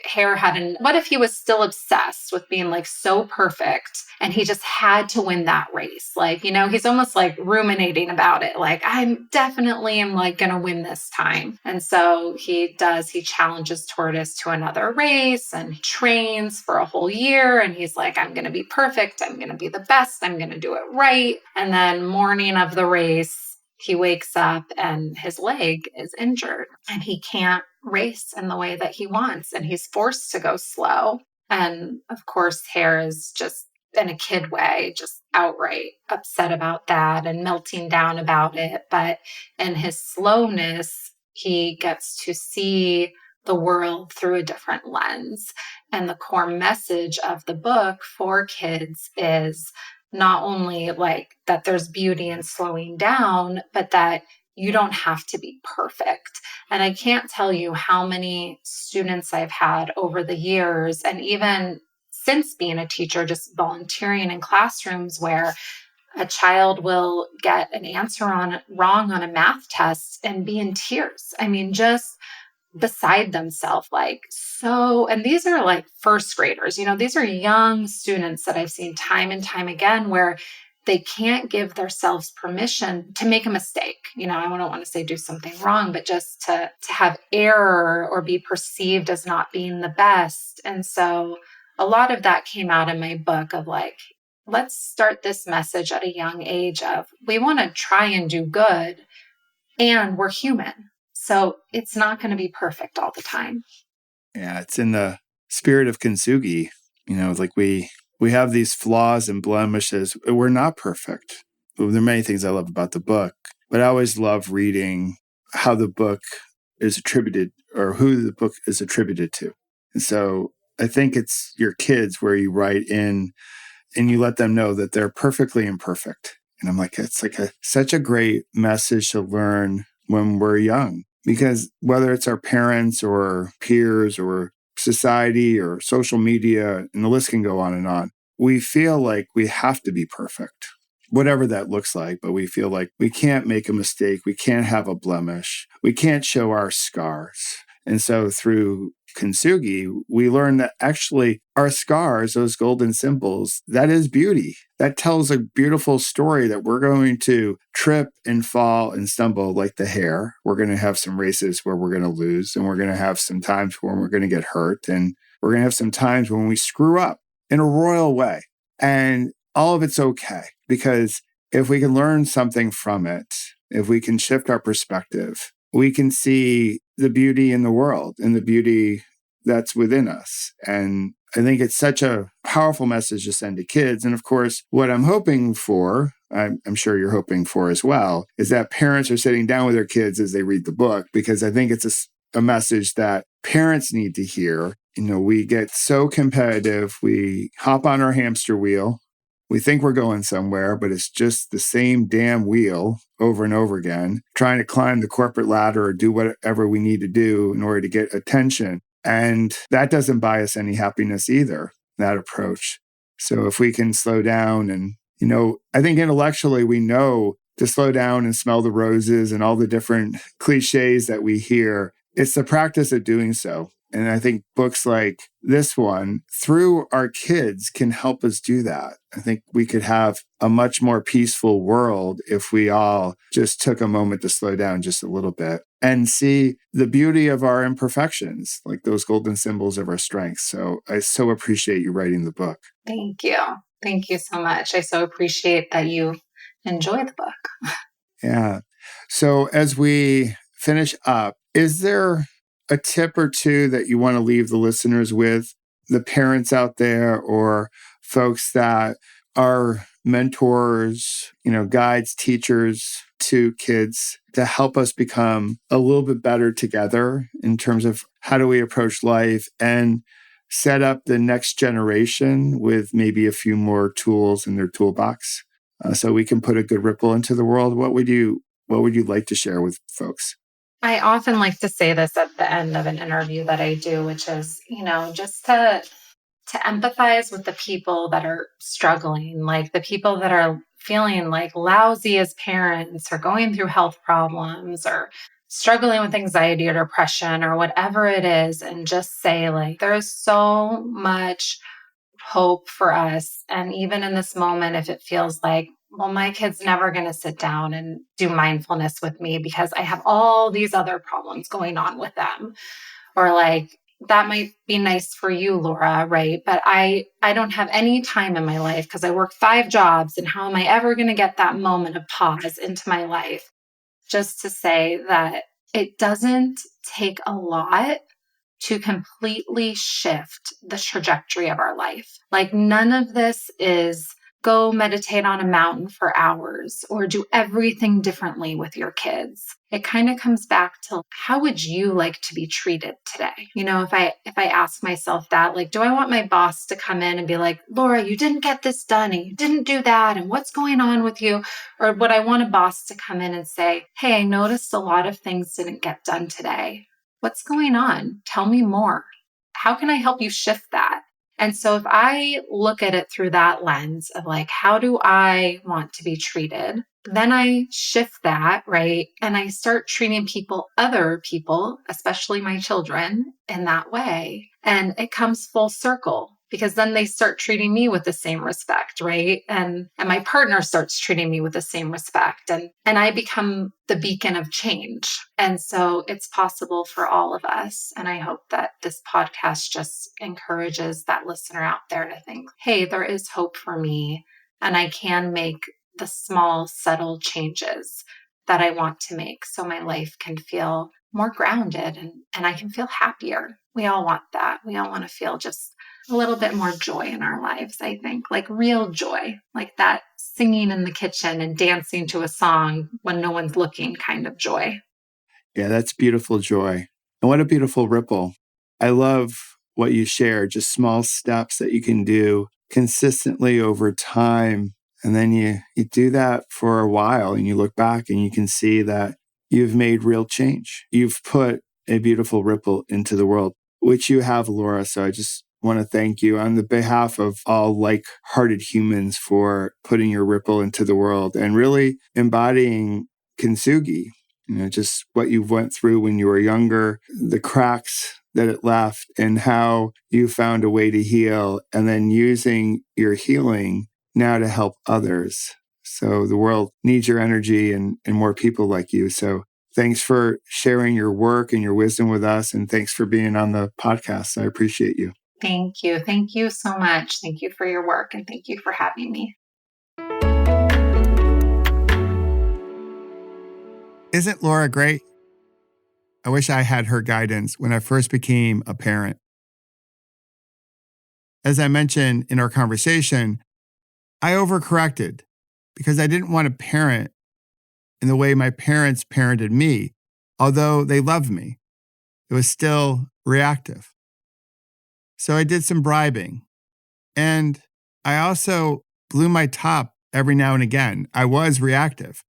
what if he was still obsessed with being like so perfect and he just had to win that race? Like, he's almost like ruminating about it. Like, I definitely am like going to win this time. And so he challenges Tortoise to another race and trains for a whole year. And he's like, I'm going to be perfect. I'm going to be the best. I'm going to do it right. And then morning of the race, he wakes up and his leg is injured and he can't race in the way that he wants. And he's forced to go slow. And of course, Hare is just in a kid way, just outright upset about that and melting down about it. But in his slowness, he gets to see the world through a different lens. And the core message of the book for kids is not only like that there's beauty in slowing down, but that you don't have to be perfect. And I can't tell you how many students I've had over the years, and even since being a teacher, just volunteering in classrooms where a child will get an answer wrong on a math test and be in tears. I mean, just beside themselves, and these are like first graders, these are young students that I've seen time and time again where they can't give themselves permission to make a mistake. I don't want to say do something wrong, but just to have error or be perceived as not being the best. And so a lot of that came out in my book of let's start this message at a young age of we want to try and do good, and we're human. So it's not going to be perfect all the time. Yeah, it's in the spirit of Kintsugi. We have these flaws and blemishes. We're not perfect. There are many things I love about the book, but I always love reading how the book is attributed or who the book is attributed to. And so I think it's your kids where you write in and you let them know that they're perfectly imperfect. And I'm like, it's like such a great message to learn when we're young, because whether it's our parents or peers or society or social media, and the list can go on, we feel like we have to be perfect, whatever that looks like. But we feel like we can't make a mistake. We can't have a blemish. We can't show our scars. And so through Kintsugi, we learn that actually our scars, those golden symbols, that is beauty. That tells a beautiful story that we're going to trip and fall and stumble like the hare. We're going to have some races where we're going to lose, and we're going to have some times when we're going to get hurt, and we're going to have some times when we screw up in a royal way. And all of it's okay, because if we can learn something from it, if we can shift our perspective, we can see the beauty in the world and the beauty that's within us. And I think it's such a powerful message to send to kids. And of course, what I'm hoping for, I'm sure you're hoping for as well, is that parents are sitting down with their kids as they read the book, because I think it's a message that parents need to hear. We get so competitive. We hop on our hamster wheel. We think we're going somewhere, but it's just the same damn wheel over and over again, trying to climb the corporate ladder or do whatever we need to do in order to get attention. And that doesn't buy us any happiness either, that approach. So if we can slow down and, I think intellectually we know to slow down and smell the roses and all the different cliches that we hear. It's the practice of doing so. And I think books like this one, through our kids, can help us do that. I think we could have a much more peaceful world if we all just took a moment to slow down just a little bit and see the beauty of our imperfections, like those golden symbols of our strengths. So I so appreciate you writing the book. Thank you. Thank you so much. I so appreciate that you enjoy the book. Yeah. So as we finish up, is there a tip or two that you want to leave the listeners with, the parents out there or folks that are mentors, guides, teachers to kids, to help us become a little bit better together in terms of how do we approach life and set up the next generation with maybe a few more tools in their toolbox so we can put a good ripple into the world? What would you like to share with folks? I often like to say this at the end of an interview that I do, which is, just to empathize with the people that are struggling, like the people that are feeling like lousy as parents or going through health problems or struggling with anxiety or depression or whatever it is, and just say there's so much hope for us. And even in this moment, if it feels like, well, my kid's never going to sit down and do mindfulness with me because I have all these other problems going on with them. Or that might be nice for you, Laura, right? But I don't have any time in my life because I work 5 jobs. And how am I ever going to get that moment of pause into my life? Just to say that it doesn't take a lot to completely shift the trajectory of our life. None of this is go meditate on a mountain for hours or do everything differently with your kids. It kind of comes back to how would you like to be treated today? If I ask myself that, like, do I want my boss to come in and be like, Laura, you didn't get this done and you didn't do that and what's going on with you? Or would I want a boss to come in and say, hey, I noticed a lot of things didn't get done today. What's going on? Tell me more. How can I help you shift that? And so if I look at it through that lens of like, how do I want to be treated? Then I shift that, right? And I start treating other people, especially my children, in that way. And it comes full circle because then they start treating me with the same respect, right? And my partner starts treating me with the same respect. And I become the beacon of change. And so it's possible for all of us. And I hope that this podcast just encourages that listener out there to think, hey, there is hope for me. And I can make the small, subtle changes that I want to make so my life can feel more grounded and I can feel happier. We all want that. We all want to feel just a little bit more joy in our lives, I think, like real joy, like that singing in the kitchen and dancing to a song when no one's looking kind of joy. Yeah, that's beautiful joy. And what a beautiful ripple. I love what you share, just small steps that you can do consistently over time. And then you do that for a while and you look back and you can see that you've made real change. You've put a beautiful ripple into the world, which you have, Laura. So I just want to thank you on the behalf of all like-hearted humans for putting your ripple into the world and really embodying Kintsugi, just what you went through when you were younger, the cracks that it left and how you found a way to heal and then using your healing now to help others. So the world needs your energy and more people like you. So thanks for sharing your work and your wisdom with us. And thanks for being on the podcast. I appreciate you. Thank you. Thank you so much. Thank you for your work and thank you for having me. Isn't Laura great? I wish I had her guidance when I first became a parent. As I mentioned in our conversation, I overcorrected because I didn't want to parent in the way my parents parented me, although they loved me. It was still reactive. So I did some bribing. And I also blew my top every now and again. I was reactive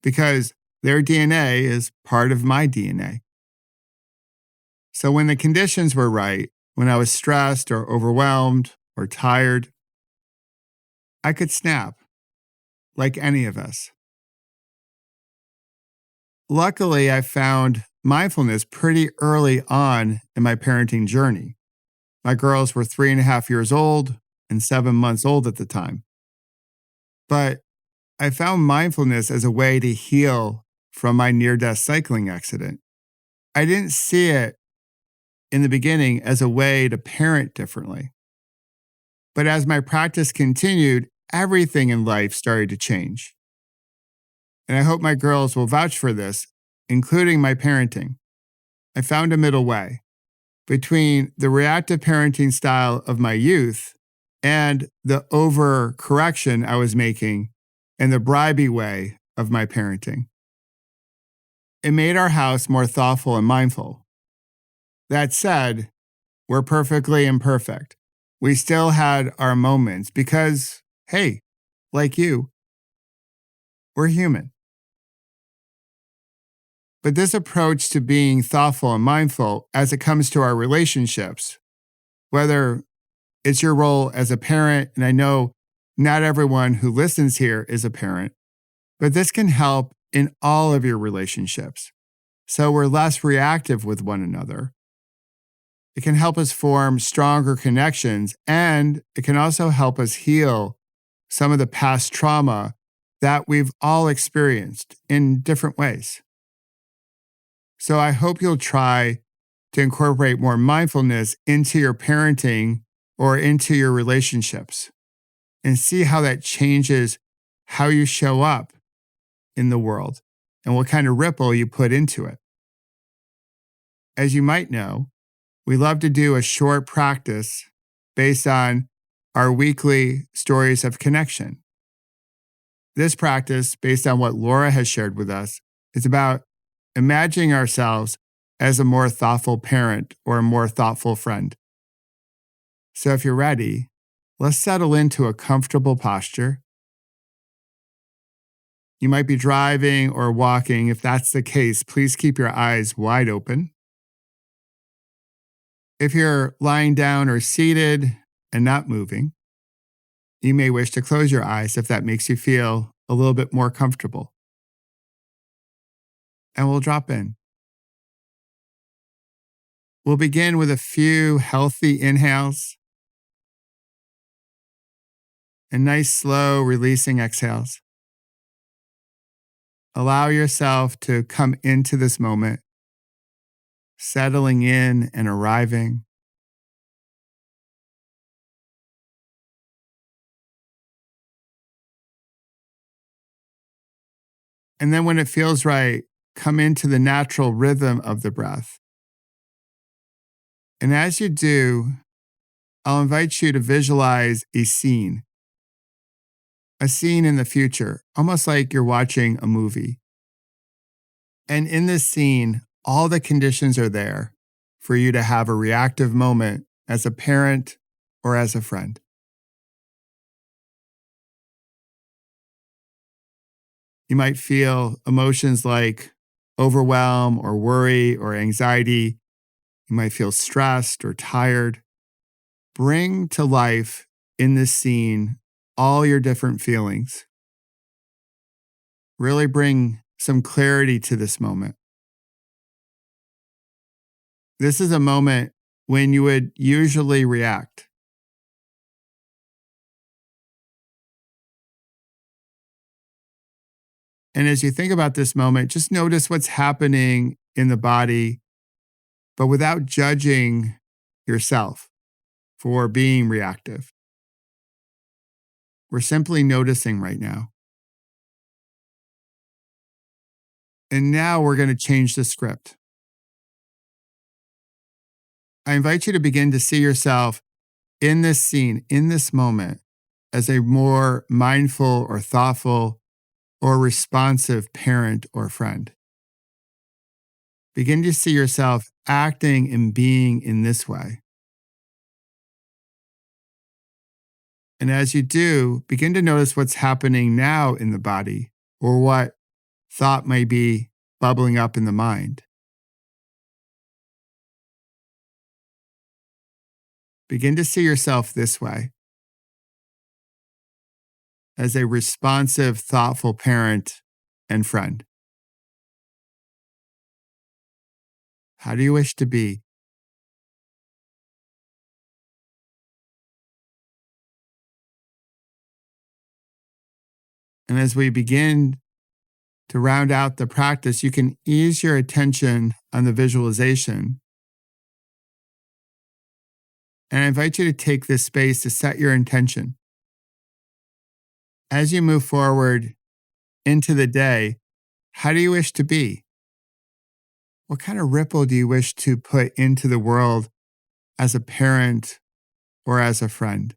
because their DNA is part of my DNA. So when the conditions were right, when I was stressed or overwhelmed or tired, I could snap like any of us. Luckily, I found mindfulness pretty early on in my parenting journey. My girls were 3.5 years old and 7 months old at the time. But I found mindfulness as a way to heal from my near-death cycling accident. I didn't see it in the beginning as a way to parent differently. But as my practice continued, everything in life started to change. And I hope my girls will vouch for this, including my parenting. I found a middle way between the reactive parenting style of my youth and the overcorrection I was making and the bribey way of my parenting. It made our house more thoughtful and mindful. That said, we're perfectly imperfect. We still had our moments because, hey, like you, we're human. But this approach to being thoughtful and mindful as it comes to our relationships, whether it's your role as a parent, and I know not everyone who listens here is a parent, but this can help in all of your relationships. So we're less reactive with one another. It can help us form stronger connections, and it can also help us heal some of the past trauma that we've all experienced in different ways. So I hope you'll try to incorporate more mindfulness into your parenting or into your relationships and see how that changes how you show up in the world and what kind of ripple you put into it. As you might know, we love to do a short practice based on our weekly stories of connection. This practice, based on what Laura has shared with us, is about imagining ourselves as a more thoughtful parent or a more thoughtful friend. So if you're ready, let's settle into a comfortable posture. You might be driving or walking. If that's the case, please keep your eyes wide open. If you're lying down or seated and not moving, you may wish to close your eyes if that makes you feel a little bit more comfortable. And we'll drop in. We'll begin with a few healthy inhales and nice, slow, releasing exhales. Allow yourself to come into this moment, settling in and arriving. And then when it feels right, come into the natural rhythm of the breath. And as you do, I'll invite you to visualize a scene in the future, almost like you're watching a movie. And in this scene, all the conditions are there for you to have a reactive moment as a parent or as a friend. You might feel emotions like overwhelm or worry or anxiety. You might feel stressed or tired. Bring to life in this scene all your different feelings. Really bring some clarity to this moment. This is a moment when you would usually react. And as you think about this moment, just notice what's happening in the body, but without judging yourself for being reactive. We're simply noticing right now. And now we're going to change the script. I invite you to begin to see yourself in this scene, in this moment, as a more mindful or thoughtful or responsive parent or friend. Begin to see yourself acting and being in this way. And as you do, begin to notice what's happening now in the body or what thought may be bubbling up in the mind. Begin to see yourself this way, as a responsive, thoughtful parent and friend. How do you wish to be? And as we begin to round out the practice, you can ease your attention on the visualization. And I invite you to take this space to set your intention. As you move forward into the day, how do you wish to be? What kind of ripple do you wish to put into the world as a parent or as a friend?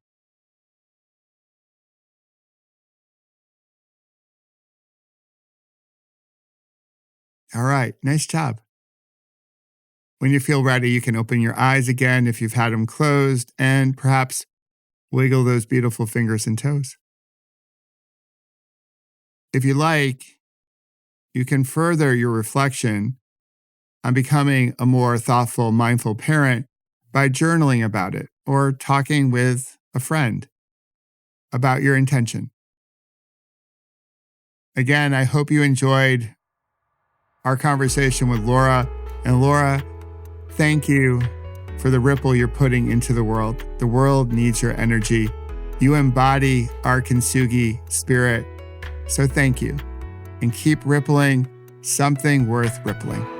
All right, nice job. When you feel ready, you can open your eyes again if you've had them closed and perhaps wiggle those beautiful fingers and toes. If you like, you can further your reflection on becoming a more thoughtful, mindful parent by journaling about it or talking with a friend about your intention. Again, I hope you enjoyed our conversation with Laura. And Laura, thank you for the ripple you're putting into the world. The world needs your energy. You embody our Kintsugi spirit. So thank you. And keep rippling something worth rippling.